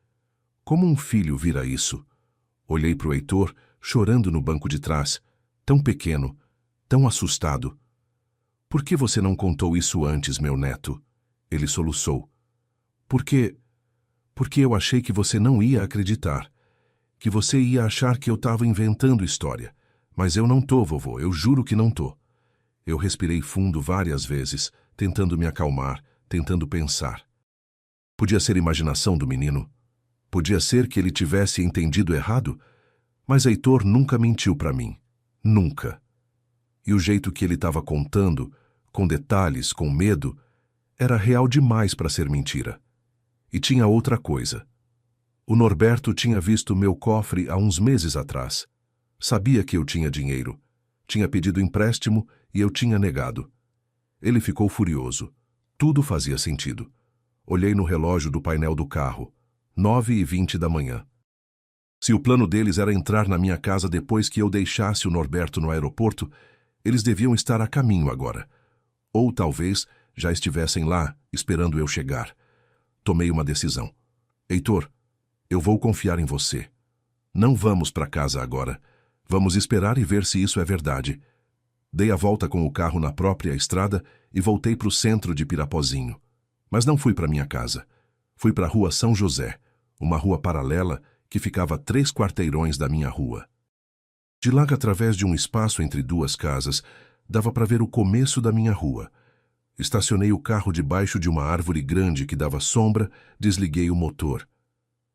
Como um filho vira isso? Olhei para o Heitor, chorando no banco de trás, tão pequeno, tão assustado. Por que você não contou isso antes, meu neto? Ele soluçou. Porque eu achei que você não ia acreditar, que você ia achar que eu estava inventando história. Mas eu não tô, vovô, eu juro que não tô. Eu respirei fundo várias vezes, tentando me acalmar, tentando pensar. Podia ser imaginação do menino. Podia ser que ele tivesse entendido errado, mas Heitor nunca mentiu para mim. Nunca. E o jeito que ele estava contando, com detalhes, com medo, era real demais para ser mentira. E tinha outra coisa. O Norberto tinha visto meu cofre há uns meses atrás. Sabia que eu tinha dinheiro. Tinha pedido empréstimo e eu tinha negado. Ele ficou furioso. Tudo fazia sentido. Olhei no relógio do painel do carro. 9h20 da manhã. Se o plano deles era entrar na minha casa depois que eu deixasse o Norberto no aeroporto, eles deviam estar a caminho agora. Ou talvez já estivessem lá, esperando eu chegar. Tomei uma decisão. Heitor, eu vou confiar em você. Não vamos para casa agora. Vamos esperar e ver se isso é verdade. Dei a volta com o carro na própria estrada e voltei para o centro de Pirapozinho. Mas não fui para minha casa. Fui para a Rua São José, uma rua paralela que ficava a 3 quarteirões da minha rua. De lá, através de um espaço entre duas casas, dava para ver o começo da minha rua. Estacionei o carro debaixo de uma árvore grande que dava sombra, desliguei o motor.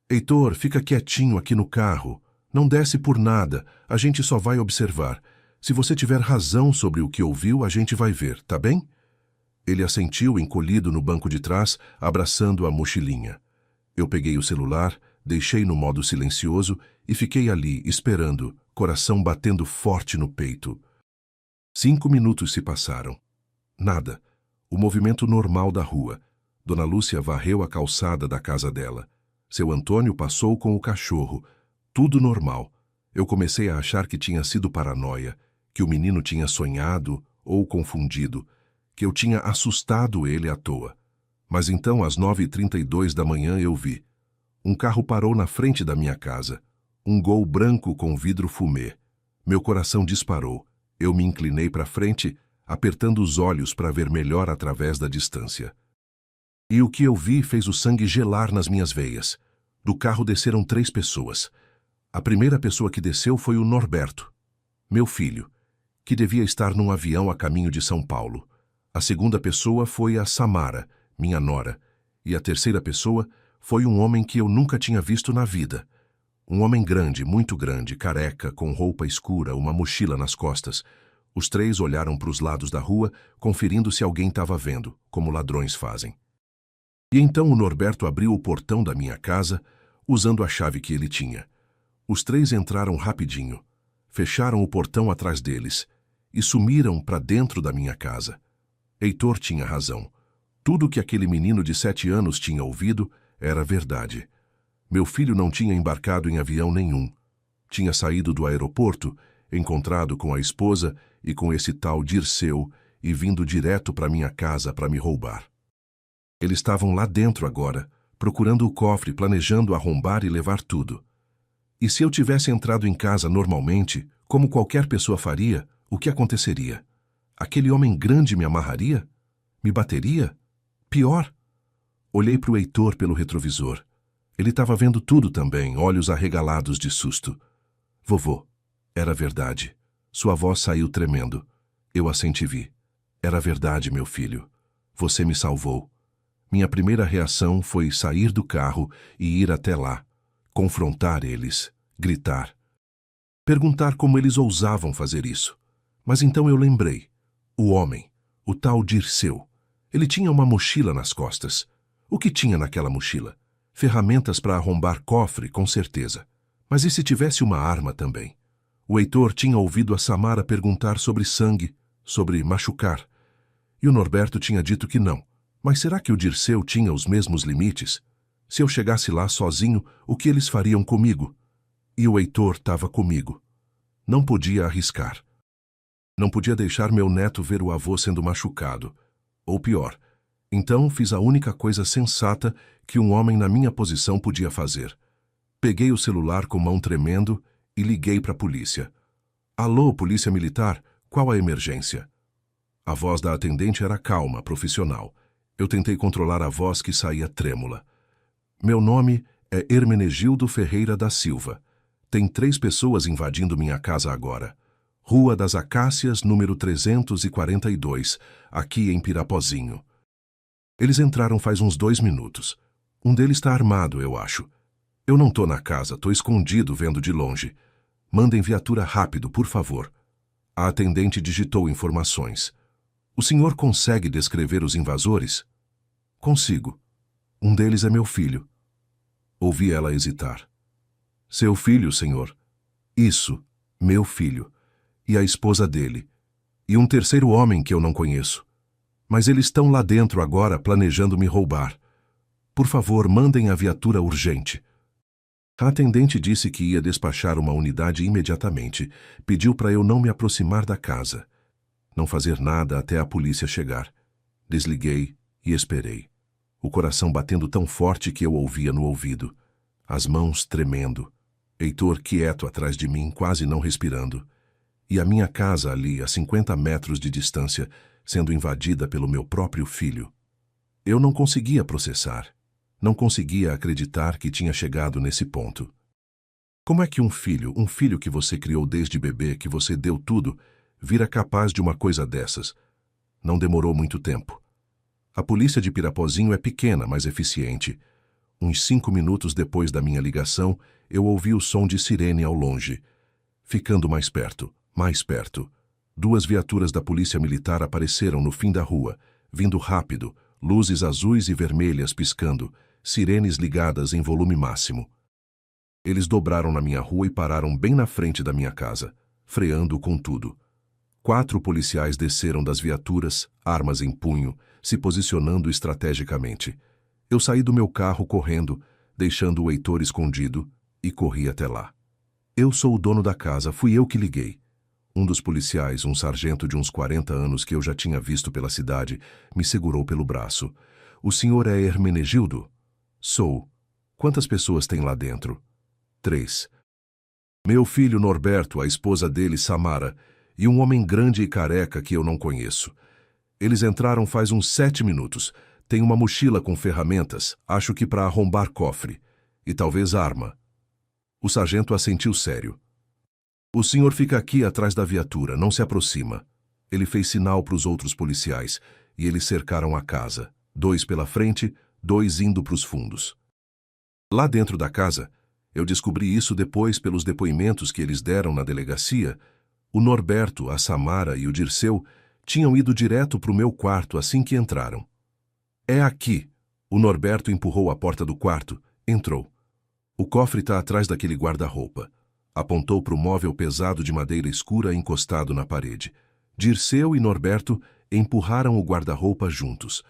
Heitor, fica quietinho aqui no carro. Não desce por nada, a gente só vai observar. Se você tiver razão sobre o que ouviu, a gente vai ver, tá bem? Ele assentiu encolhido no banco de trás, abraçando a mochilinha. Eu peguei o celular, deixei no modo silencioso e fiquei ali, esperando, coração batendo forte no peito. 5 minutos se passaram. Nada. O movimento normal da rua. Dona Lúcia varreu a calçada da casa dela. Seu Antônio passou com o cachorro. Tudo normal. Eu comecei a achar que tinha sido paranoia, que o menino tinha sonhado ou confundido, que eu tinha assustado ele à toa. Mas então, às 9h32 da manhã, eu vi. Um carro parou na frente da minha casa. Um Gol branco com vidro fumê. Meu coração disparou. Eu me inclinei para frente, apertando os olhos para ver melhor através da distância. E o que eu vi fez o sangue gelar nas minhas veias. Do carro desceram 3 pessoas. A primeira pessoa que desceu foi o Norberto, meu filho, que devia estar num avião a caminho de São Paulo. A segunda pessoa foi a Samara, minha nora. E a terceira pessoa foi um homem que eu nunca tinha visto na vida. Um homem grande, muito grande, careca, com roupa escura, uma mochila nas costas. Os 3 olharam para os lados da rua, conferindo se alguém estava vendo, como ladrões fazem. E então o Norberto abriu o portão da minha casa, usando a chave que ele tinha. Os 3 entraram rapidinho, fecharam o portão atrás deles e sumiram para dentro da minha casa. Heitor tinha razão. Tudo que aquele menino de 7 anos tinha ouvido era verdade. Meu filho não tinha embarcado em avião nenhum. Tinha saído do aeroporto, encontrado com a esposa e com esse tal Dirceu e vindo direto para minha casa para me roubar. Eles estavam lá dentro agora, procurando o cofre, planejando arrombar e levar tudo. E se eu tivesse entrado em casa normalmente, como qualquer pessoa faria, o que aconteceria? Aquele homem grande me amarraria? Me bateria? Pior. Olhei para o Heitor pelo retrovisor. Ele estava vendo tudo também, olhos arregalados de susto. Vovô, era verdade. Sua voz saiu tremendo. Eu assenti. Era verdade, meu filho. Você me salvou. Minha primeira reação foi sair do carro e ir até lá, confrontar eles, gritar. Perguntar como eles ousavam fazer isso. Mas então eu lembrei. O homem, o tal Dirceu. Ele tinha uma mochila nas costas. O que tinha naquela mochila? Ferramentas para arrombar cofre, com certeza. Mas e se tivesse uma arma também? O Heitor tinha ouvido a Samara perguntar sobre sangue, sobre machucar. E o Norberto tinha dito que não. Mas será que o Dirceu tinha os mesmos limites? Se eu chegasse lá sozinho, o que eles fariam comigo? E o Heitor estava comigo. Não podia arriscar. Não podia deixar meu neto ver o avô sendo machucado. Ou pior. Então fiz a única coisa sensata que um homem na minha posição podia fazer. Peguei o celular com mão tremendo e liguei para a polícia. Alô, polícia militar, qual a emergência? A voz da atendente era calma, profissional. Eu tentei controlar a voz que saía trêmula. Meu nome é Hermenegildo Ferreira da Silva. Tem 3 pessoas invadindo minha casa agora. Rua das Acácias, número 342, aqui em Pirapozinho. Eles entraram faz uns 2 minutos. Um deles está armado, eu acho. Eu não tô na casa, tô escondido vendo de longe. Mandem viatura rápido, por favor. A atendente digitou informações. O senhor consegue descrever os invasores? Consigo. Um deles é meu filho. Ouvi ela hesitar. Seu filho, senhor? Isso, meu filho. E a esposa dele. E um terceiro homem que eu não conheço. Mas eles estão lá dentro agora planejando me roubar. Por favor, mandem a viatura urgente. A atendente disse que ia despachar uma unidade imediatamente. Pediu para eu não me aproximar da casa. Não fazer nada até a polícia chegar. Desliguei e esperei. O coração batendo tão forte que eu ouvia no ouvido. As mãos tremendo. Heitor quieto atrás de mim, quase não respirando. E a minha casa ali, a 50 metros de distância, sendo invadida pelo meu próprio filho. Eu não conseguia processar. Não conseguia acreditar que tinha chegado nesse ponto. Como é que um filho que você criou desde bebê, que você deu tudo, vira capaz de uma coisa dessas? Não demorou muito tempo. A polícia de Pirapozinho é pequena, mas eficiente. Uns 5 minutos depois da minha ligação, eu ouvi o som de sirene ao longe. Ficando mais perto, mais perto. 2 viaturas da polícia militar apareceram no fim da rua, vindo rápido, luzes azuis e vermelhas piscando, sirenes ligadas em volume máximo. Eles dobraram na minha rua e pararam bem na frente da minha casa, freando com tudo. 4 policiais desceram das viaturas, armas em punho, se posicionando estrategicamente. Eu saí do meu carro correndo, deixando o Heitor escondido, e corri até lá. Eu sou o dono da casa, fui eu que liguei. Um dos policiais, um sargento de uns 40 anos que eu já tinha visto pela cidade, me segurou pelo braço. O senhor é Hermenegildo? Sou. Quantas pessoas tem lá dentro? 3. Meu filho Norberto, a esposa dele, Samara, e um homem grande e careca que eu não conheço. Eles entraram faz uns 7 minutos. Tem uma mochila com ferramentas, acho que para arrombar cofre. E talvez arma. O sargento assentiu sério. O senhor fica aqui atrás da viatura, não se aproxima. Ele fez sinal para os outros policiais, e eles cercaram a casa. 2 pela frente, 2 indo para os fundos. Lá dentro da casa, eu descobri isso depois pelos depoimentos que eles deram na delegacia, o Norberto, a Samara e o Dirceu tinham ido direto para o meu quarto assim que entraram. É aqui. O Norberto empurrou a porta do quarto, entrou. O cofre está atrás daquele guarda-roupa. Apontou para o móvel pesado de madeira escura encostado na parede. Dirceu e Norberto empurraram o guarda-roupa juntos.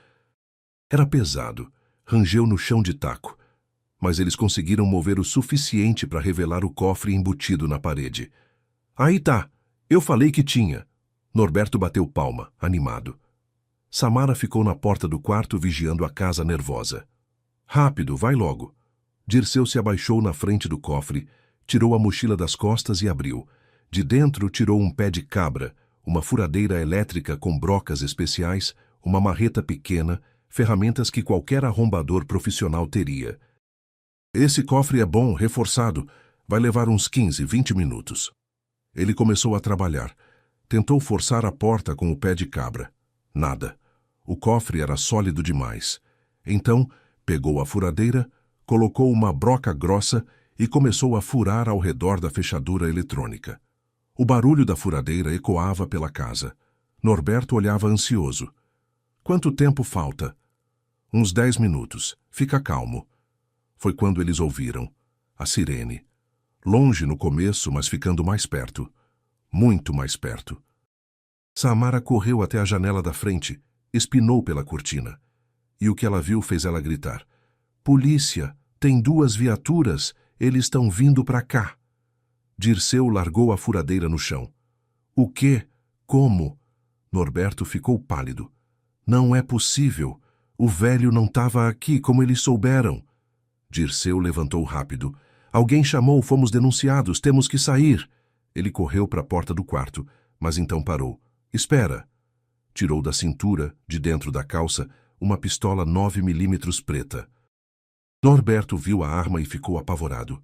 Era pesado, rangeu no chão de taco, mas eles conseguiram mover o suficiente para revelar o cofre embutido na parede. Aí tá, eu falei que tinha. Norberto bateu palma, animado. Samara ficou na porta do quarto vigiando a casa nervosa. Rápido, vai logo. Dirceu se abaixou na frente do cofre, tirou a mochila das costas e abriu. De dentro tirou um pé de cabra, uma furadeira elétrica com brocas especiais, uma marreta pequena, ferramentas que qualquer arrombador profissional teria. Esse cofre é bom, reforçado. Vai levar uns 15, 20 minutos. Ele começou a trabalhar. Tentou forçar a porta com o pé de cabra. Nada. O cofre era sólido demais. Então, pegou a furadeira, colocou uma broca grossa e começou a furar ao redor da fechadura eletrônica. O barulho da furadeira ecoava pela casa. Norberto olhava ansioso. Quanto tempo falta? Uns 10 minutos. Fica calmo. Foi quando eles ouviram. A sirene. Longe no começo, mas ficando mais perto. Muito mais perto. Samara correu até a janela da frente, espinou pela cortina. E o que ela viu fez ela gritar. Polícia! Tem 2 viaturas! Eles estão vindo para cá! Dirceu largou a furadeira no chão. O quê? Como? Norberto ficou pálido. Não é possível. O velho não estava aqui, como eles souberam. Dirceu levantou rápido. Alguém chamou, fomos denunciados, temos que sair. Ele correu para a porta do quarto, mas então parou. Espera. Tirou da cintura, de dentro da calça, uma pistola 9mm preta. Norberto viu a arma e ficou apavorado.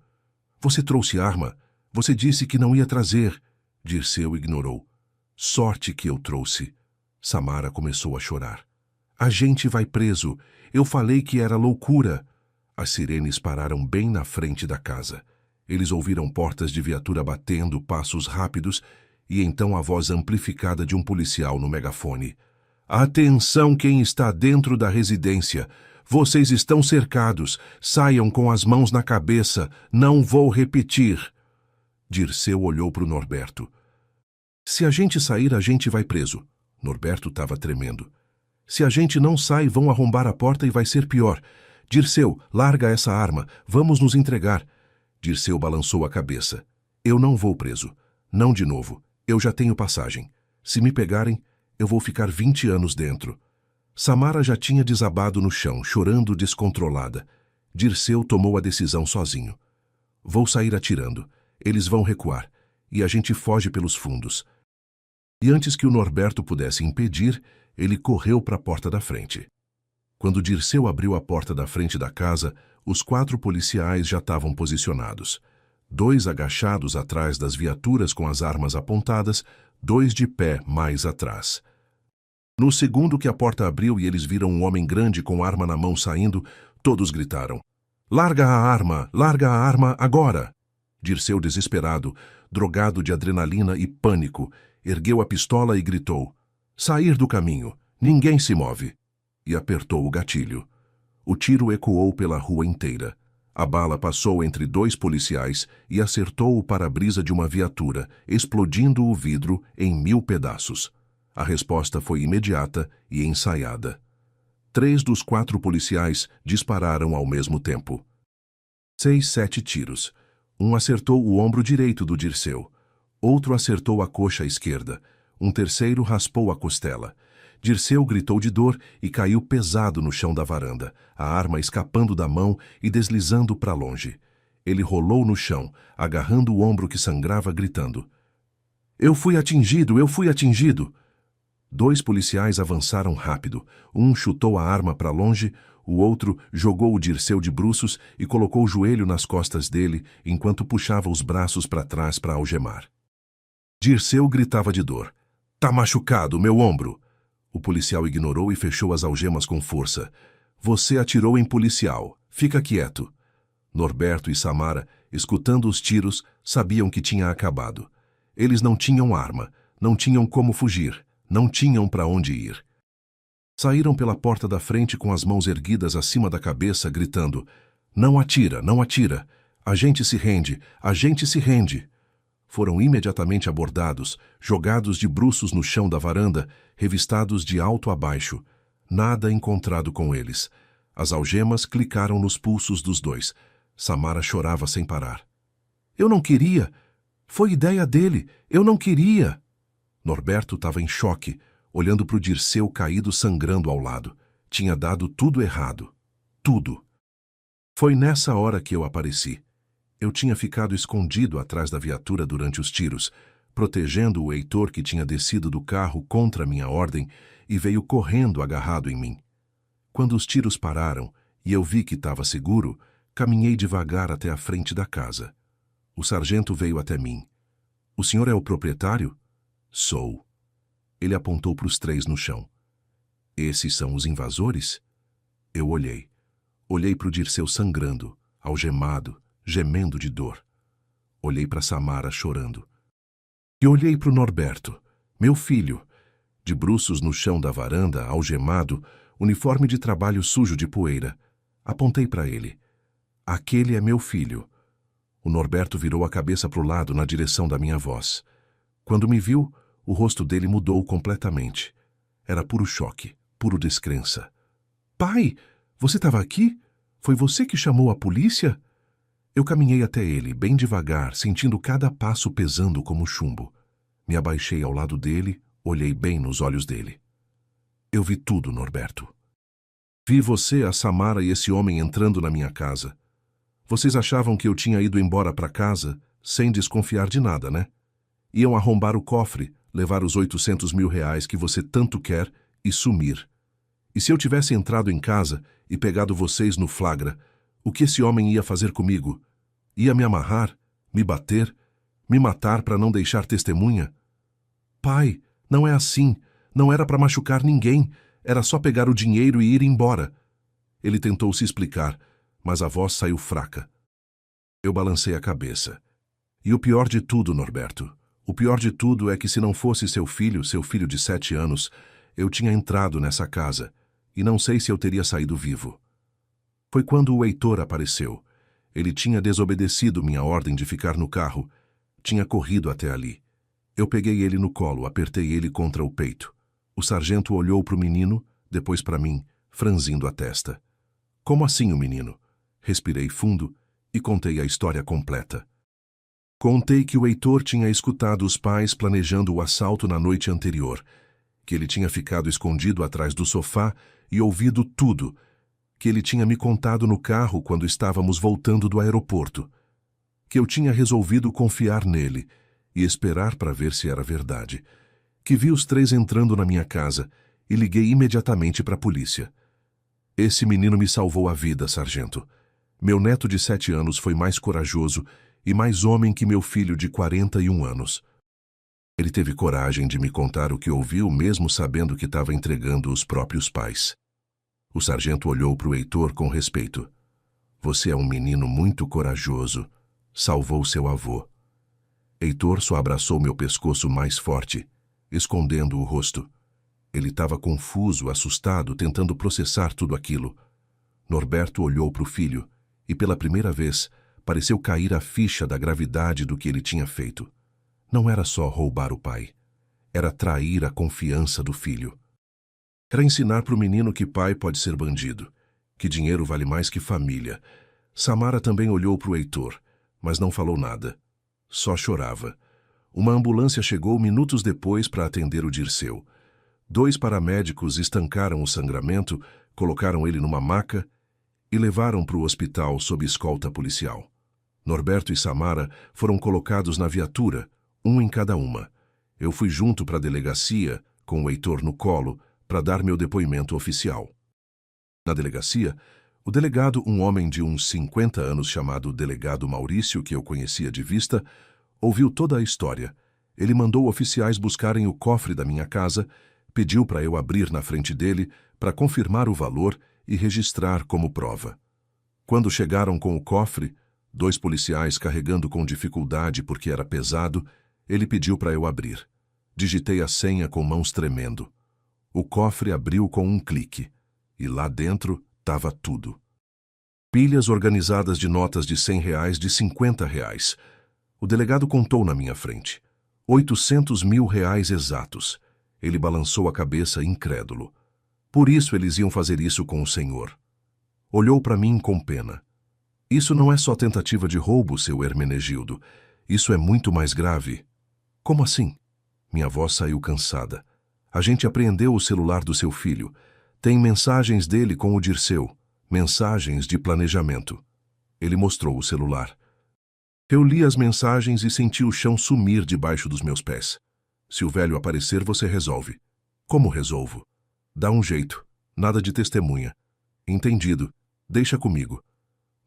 Você trouxe arma? Você disse que não ia trazer. Dirceu ignorou. Sorte que eu trouxe. Samara começou a chorar. A gente vai preso. Eu falei que era loucura. As sirenes pararam bem na frente da casa. Eles ouviram portas de viatura batendo, passos rápidos, e então a voz amplificada de um policial no megafone. Atenção quem está dentro da residência. Vocês estão cercados. Saiam com as mãos na cabeça. Não vou repetir. Dirceu olhou para o Norberto. Se a gente sair, a gente vai preso. Norberto estava tremendo. Se a gente não sai, vão arrombar a porta e vai ser pior. Dirceu, larga essa arma. Vamos nos entregar. Dirceu balançou a cabeça. Eu não vou preso. Não de novo. Eu já tenho passagem. Se me pegarem, eu vou ficar 20 anos dentro. Samara já tinha desabado no chão, chorando descontrolada. Dirceu tomou a decisão sozinho. Vou sair atirando. Eles vão recuar. E a gente foge pelos fundos. E antes que o Norberto pudesse impedir, ele correu para a porta da frente. Quando Dirceu abriu a porta da frente da casa, os 4 policiais já estavam posicionados. 2 agachados atrás das viaturas com as armas apontadas, 2 de pé mais atrás. No segundo que a porta abriu e eles viram um homem grande com arma na mão saindo, todos gritaram. Larga a arma agora! Dirceu, desesperado, drogado de adrenalina e pânico, ergueu a pistola e gritou. Sair do caminho, ninguém se move. E apertou o gatilho. O tiro ecoou pela rua inteira. A bala passou entre 2 policiais e acertou o para-brisa de uma viatura, explodindo o vidro em 1000 pedaços. A resposta foi imediata e ensaiada. 3 dos 4 policiais dispararam ao mesmo tempo. 6, 7 tiros. Um acertou o ombro direito do Dirceu. Outro acertou a coxa esquerda. Um terceiro raspou a costela. Dirceu gritou de dor e caiu pesado no chão da varanda, a arma escapando da mão e deslizando para longe. Ele rolou no chão, agarrando o ombro que sangrava, gritando: Eu fui atingido! Eu fui atingido! 2 policiais avançaram rápido. Um chutou a arma para longe, o outro jogou o Dirceu de bruços e colocou o joelho nas costas dele enquanto puxava os braços para trás para algemar. Dirceu gritava de dor. Tá machucado, meu ombro! O policial ignorou e fechou as algemas com força. Você atirou em policial. Fica quieto. Norberto e Samara, escutando os tiros, sabiam que tinha acabado. Eles não tinham arma, não tinham como fugir, não tinham para onde ir. Saíram pela porta da frente com as mãos erguidas acima da cabeça, gritando: Não atira, não atira! A gente se rende, a gente se rende! Foram imediatamente abordados, jogados de bruços no chão da varanda, revistados de alto a baixo. Nada encontrado com eles. As algemas clicaram nos pulsos dos 2. Samara chorava sem parar. Eu não queria! Foi ideia dele! Eu não queria! Norberto estava em choque, olhando para o Dirceu caído sangrando ao lado. Tinha dado tudo errado. Tudo. Foi nessa hora que eu apareci. Eu tinha ficado escondido atrás da viatura durante os tiros, protegendo o Heitor que tinha descido do carro contra minha ordem e veio correndo agarrado em mim. Quando os tiros pararam e eu vi que estava seguro, caminhei devagar até a frente da casa. O sargento veio até mim. O senhor é o proprietário? Sou. Ele apontou para os 3 no chão. Esses são os invasores? Eu olhei. Olhei para o Dirceu sangrando, algemado, gemendo de dor. Olhei para Samara chorando. E olhei para o Norberto, meu filho, de bruços no chão da varanda, algemado, uniforme de trabalho sujo de poeira. Apontei para ele. Aquele é meu filho. O Norberto virou a cabeça para o lado na direção da minha voz. Quando me viu, o rosto dele mudou completamente. Era puro choque, puro descrença. Pai, você estava aqui? Foi você que chamou a polícia? Eu caminhei até ele, bem devagar, sentindo cada passo pesando como chumbo. Me abaixei ao lado dele, olhei bem nos olhos dele. Eu vi tudo, Norberto. Vi você, a Samara e esse homem entrando na minha casa. Vocês achavam que eu tinha ido embora para casa sem desconfiar de nada, né? Iam arrombar o cofre, levar os 800 mil reais que você tanto quer e sumir. E se eu tivesse entrado em casa e pegado vocês no flagra, o que esse homem ia fazer comigo? Ia me amarrar, me bater, me matar para não deixar testemunha? Pai, não é assim. Não era para machucar ninguém. Era só pegar o dinheiro e ir embora. Ele tentou se explicar, mas a voz saiu fraca. Eu balancei a cabeça. E o pior de tudo, Norberto, o pior de tudo é que se não fosse seu filho de 7 anos, eu tinha entrado nessa casa, e não sei se eu teria saído vivo. Foi quando o Heitor apareceu. Ele tinha desobedecido minha ordem de ficar no carro. Tinha corrido até ali. Eu peguei ele no colo, apertei ele contra o peito. O sargento olhou para o menino, depois para mim, franzindo a testa. Como assim o menino? Respirei fundo e contei a história completa. Contei que o Heitor tinha escutado os pais planejando o assalto na noite anterior, que ele tinha ficado escondido atrás do sofá e ouvido tudo, que ele tinha me contado no carro quando estávamos voltando do aeroporto, que eu tinha resolvido confiar nele e esperar para ver se era verdade, que vi os 3 entrando na minha casa e liguei imediatamente para a polícia. Esse menino me salvou a vida, sargento. Meu neto de 7 anos foi mais corajoso e mais homem que meu filho de 41 anos. Ele teve coragem de me contar o que ouviu, mesmo sabendo que estava entregando os próprios pais. O sargento olhou para o Heitor com respeito. Você é um menino muito corajoso. Salvou seu avô. Heitor só abraçou meu pescoço mais forte, escondendo o rosto. Ele estava confuso, assustado, tentando processar tudo aquilo. Norberto olhou para o filho e, pela primeira vez, pareceu cair a ficha da gravidade do que ele tinha feito. Não era só roubar o pai. Era trair a confiança do filho. Era ensinar para o menino que pai pode ser bandido, que dinheiro vale mais que família. Samara também olhou para o Heitor, mas não falou nada. Só chorava. Uma ambulância chegou minutos depois para atender o Dirceu. 2 paramédicos estancaram o sangramento, colocaram ele numa maca e levaram para o hospital sob escolta policial. Norberto e Samara foram colocados na viatura, um em cada uma. Eu fui junto para a delegacia, com o Heitor no colo, para dar meu depoimento oficial. Na delegacia, o delegado, um homem de uns 50 anos chamado delegado Maurício, que eu conhecia de vista, ouviu toda a história. Ele mandou oficiais buscarem o cofre da minha casa, pediu para eu abrir na frente dele para confirmar o valor e registrar como prova. Quando chegaram com o cofre, 2 policiais carregando com dificuldade porque era pesado, ele pediu para eu abrir. Digitei a senha com mãos tremendo. O cofre abriu com um clique, e lá dentro estava tudo. Pilhas organizadas de notas de R$100, de R$50. O delegado contou na minha frente. R$800 mil exatos. Ele balançou a cabeça incrédulo. Por isso eles iam fazer isso com o senhor. Olhou para mim com pena. Isso não é só tentativa de roubo, seu Hermenegildo. Isso é muito mais grave. Como assim? Minha voz saiu cansada. A gente apreendeu o celular do seu filho. Tem mensagens dele com o Dirceu. Mensagens de planejamento. Ele mostrou o celular. Eu li as mensagens e senti o chão sumir debaixo dos meus pés. Se o velho aparecer, você resolve. Como resolvo? Dá um jeito. Nada de testemunha. Entendido. Deixa comigo.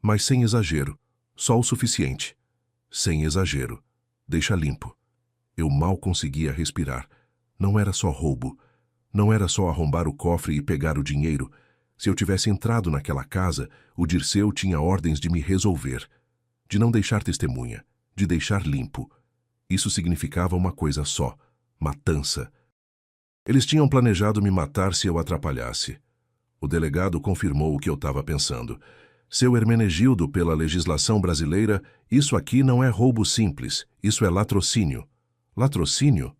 Mas sem exagero. Só o suficiente. Sem exagero. Deixa limpo. Eu mal conseguia respirar. Não era só roubo. Não era só arrombar o cofre e pegar o dinheiro. Se eu tivesse entrado naquela casa, o Dirceu tinha ordens de me resolver. De não deixar testemunha. De deixar limpo. Isso significava uma coisa só. Matança. Eles tinham planejado me matar se eu atrapalhasse. O delegado confirmou o que eu estava pensando. Seu Hermenegildo, pela legislação brasileira, isso aqui não é roubo simples. Isso é latrocínio. Latrocínio?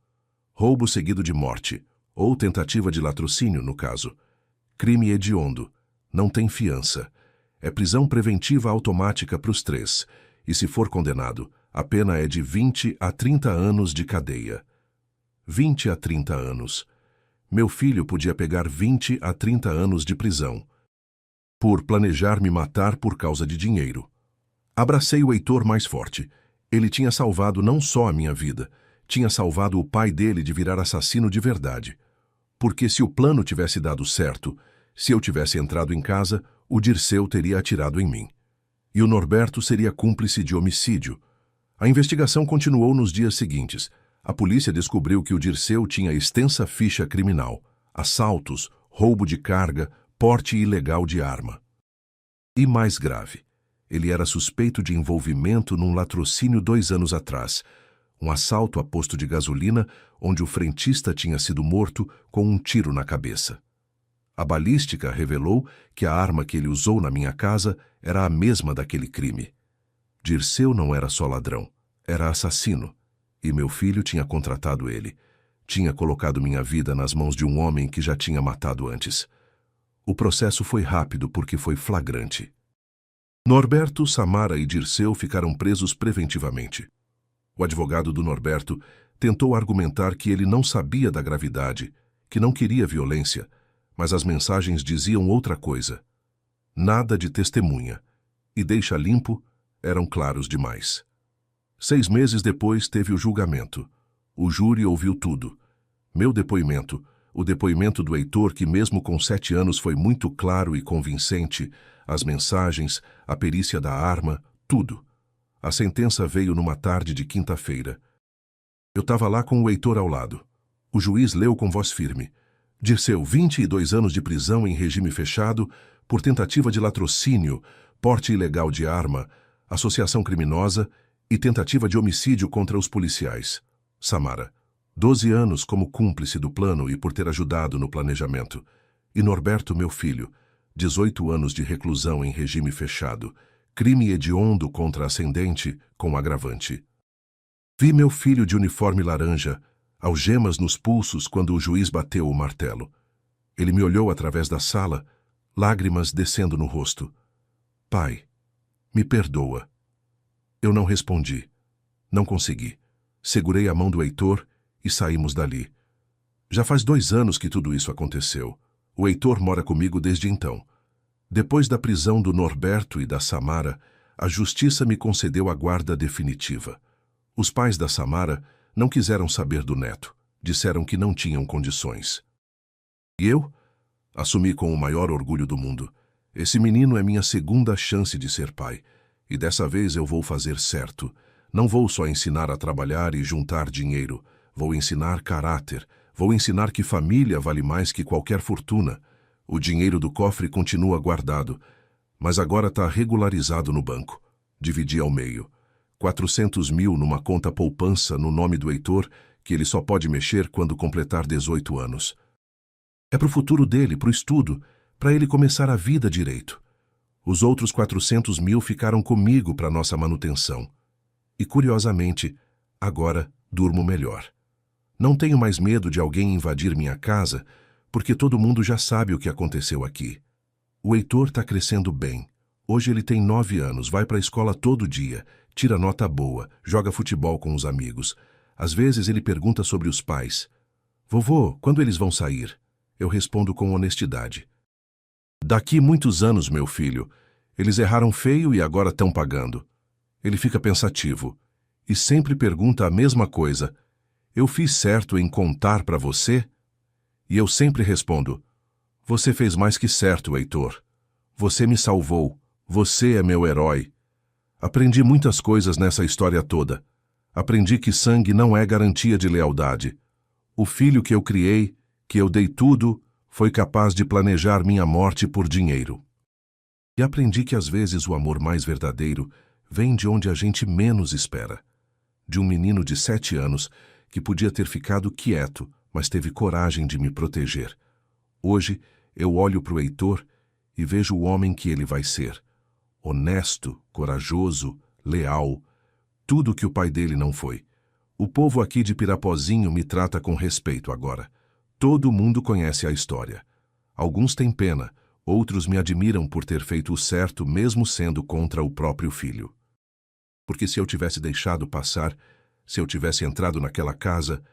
Roubo seguido de morte. Ou tentativa de latrocínio, no caso. Crime hediondo. Não tem fiança. É prisão preventiva automática para os 3. E se for condenado, a pena é de 20 a 30 anos de cadeia. 20 a 30 anos. Meu filho podia pegar 20 a 30 anos de prisão. Por planejar me matar por causa de dinheiro. Abracei o Heitor mais forte. Ele tinha salvado não só a minha vida, tinha salvado o pai dele de virar assassino de verdade. Porque se o plano tivesse dado certo, se eu tivesse entrado em casa, o Dirceu teria atirado em mim. E o Norberto seria cúmplice de homicídio. A investigação continuou nos dias seguintes. A polícia descobriu que o Dirceu tinha extensa ficha criminal, assaltos, roubo de carga, porte ilegal de arma. E mais grave, ele era suspeito de envolvimento num latrocínio 2 anos atrás, um assalto a posto de gasolina onde o frentista tinha sido morto com um tiro na cabeça. A balística revelou que a arma que ele usou na minha casa era a mesma daquele crime. Dirceu não era só ladrão, era assassino. E meu filho tinha contratado ele. Tinha colocado minha vida nas mãos de um homem que já tinha matado antes. O processo foi rápido porque foi flagrante. Norberto, Samara e Dirceu ficaram presos preventivamente. O advogado do Norberto tentou argumentar que ele não sabia da gravidade, que não queria violência, mas as mensagens diziam outra coisa. Nada de testemunha. E deixa limpo eram claros demais. 6 meses depois teve o julgamento. O júri ouviu tudo. Meu depoimento, o depoimento do Heitor, que mesmo com 7 anos foi muito claro e convincente, as mensagens, a perícia da arma, tudo. A sentença veio numa tarde de quinta-feira. Eu estava lá com o Heitor ao lado. O juiz leu com voz firme. Dirceu, 22 anos de prisão em regime fechado por tentativa de latrocínio, porte ilegal de arma, associação criminosa e tentativa de homicídio contra os policiais. Samara, 12 anos como cúmplice do plano e por ter ajudado no planejamento. E Norberto, meu filho, 18 anos de reclusão em regime fechado, crime hediondo contra ascendente com agravante. Vi meu filho de uniforme laranja, algemas nos pulsos quando o juiz bateu o martelo. Ele me olhou através da sala, lágrimas descendo no rosto. Pai, me perdoa. Eu não respondi. Não consegui. Segurei a mão do Heitor e saímos dali. Já faz 2 anos que tudo isso aconteceu. O Heitor mora comigo desde então. Depois da prisão do Norberto e da Samara, a justiça me concedeu a guarda definitiva. Os pais da Samara não quiseram saber do neto. Disseram que não tinham condições. E eu? Assumi com o maior orgulho do mundo. Esse menino é minha segunda chance de ser pai. E dessa vez eu vou fazer certo. Não vou só ensinar a trabalhar e juntar dinheiro. Vou ensinar caráter. Vou ensinar que família vale mais que qualquer fortuna. O dinheiro do cofre continua guardado, mas agora está regularizado no banco. Dividi ao meio. 400 mil numa conta poupança no nome do Heitor, que ele só pode mexer quando completar 18 anos. É pro futuro dele, pro estudo, para ele começar a vida direito. Os outros 400 mil ficaram comigo para nossa manutenção. E, curiosamente, agora durmo melhor. Não tenho mais medo de alguém invadir minha casa, porque todo mundo já sabe o que aconteceu aqui. O Heitor está crescendo bem. Hoje ele tem 9 anos, vai para a escola todo dia, tira nota boa, joga futebol com os amigos. Às vezes ele pergunta sobre os pais. Vovô, quando eles vão sair? Eu respondo com honestidade. Daqui muitos anos, meu filho. Eles erraram feio e agora estão pagando. Ele fica pensativo e sempre pergunta a mesma coisa. Eu fiz certo em contar para você? E eu sempre respondo, você fez mais que certo, Heitor. Você me salvou. Você é meu herói. Aprendi muitas coisas nessa história toda. Aprendi que sangue não é garantia de lealdade. O filho que eu criei, que eu dei tudo, foi capaz de planejar minha morte por dinheiro. E aprendi que às vezes o amor mais verdadeiro vem de onde a gente menos espera. De um menino de 7 anos que podia ter ficado quieto, mas teve coragem de me proteger. Hoje, eu olho para o Heitor e vejo o homem que ele vai ser. Honesto, corajoso, leal, tudo que o pai dele não foi. O povo aqui de Pirapozinho me trata com respeito agora. Todo mundo conhece a história. Alguns têm pena, outros me admiram por ter feito o certo mesmo sendo contra o próprio filho. Porque se eu tivesse deixado passar, se eu tivesse entrado naquela casa,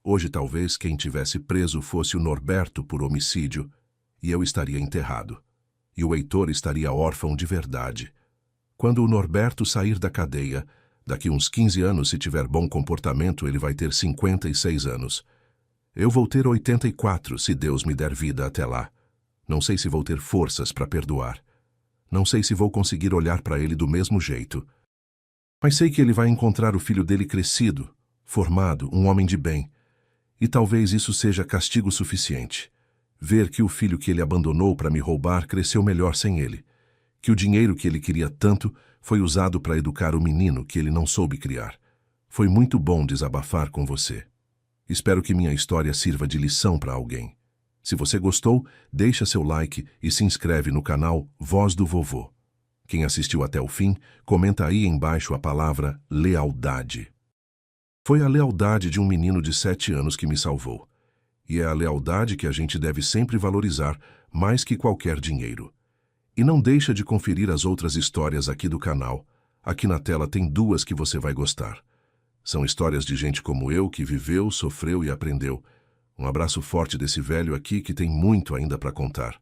hoje talvez quem tivesse preso fosse o Norberto por homicídio, e eu estaria enterrado. E o Heitor estaria órfão de verdade. Quando o Norberto sair da cadeia, daqui uns 15 anos, se tiver bom comportamento, ele vai ter 56 anos. Eu vou ter 84, se Deus me der vida até lá. Não sei se vou ter forças para perdoar. Não sei se vou conseguir olhar para ele do mesmo jeito. Mas sei que ele vai encontrar o filho dele crescido, formado, um homem de bem. E talvez isso seja castigo suficiente. Ver que o filho que ele abandonou para me roubar cresceu melhor sem ele. Que o dinheiro que ele queria tanto foi usado para educar o menino que ele não soube criar. Foi muito bom desabafar com você. Espero que minha história sirva de lição para alguém. Se você gostou, deixa seu like e se inscreve no canal Voz do Vovô. Quem assistiu até o fim, comenta aí embaixo a palavra lealdade. Foi a lealdade de um menino de 7 anos que me salvou. E é a lealdade que a gente deve sempre valorizar, mais que qualquer dinheiro. E não deixa de conferir as outras histórias aqui do canal. Aqui na tela tem 2 que você vai gostar. São histórias de gente como eu que viveu, sofreu e aprendeu. Um abraço forte desse velho aqui que tem muito ainda para contar.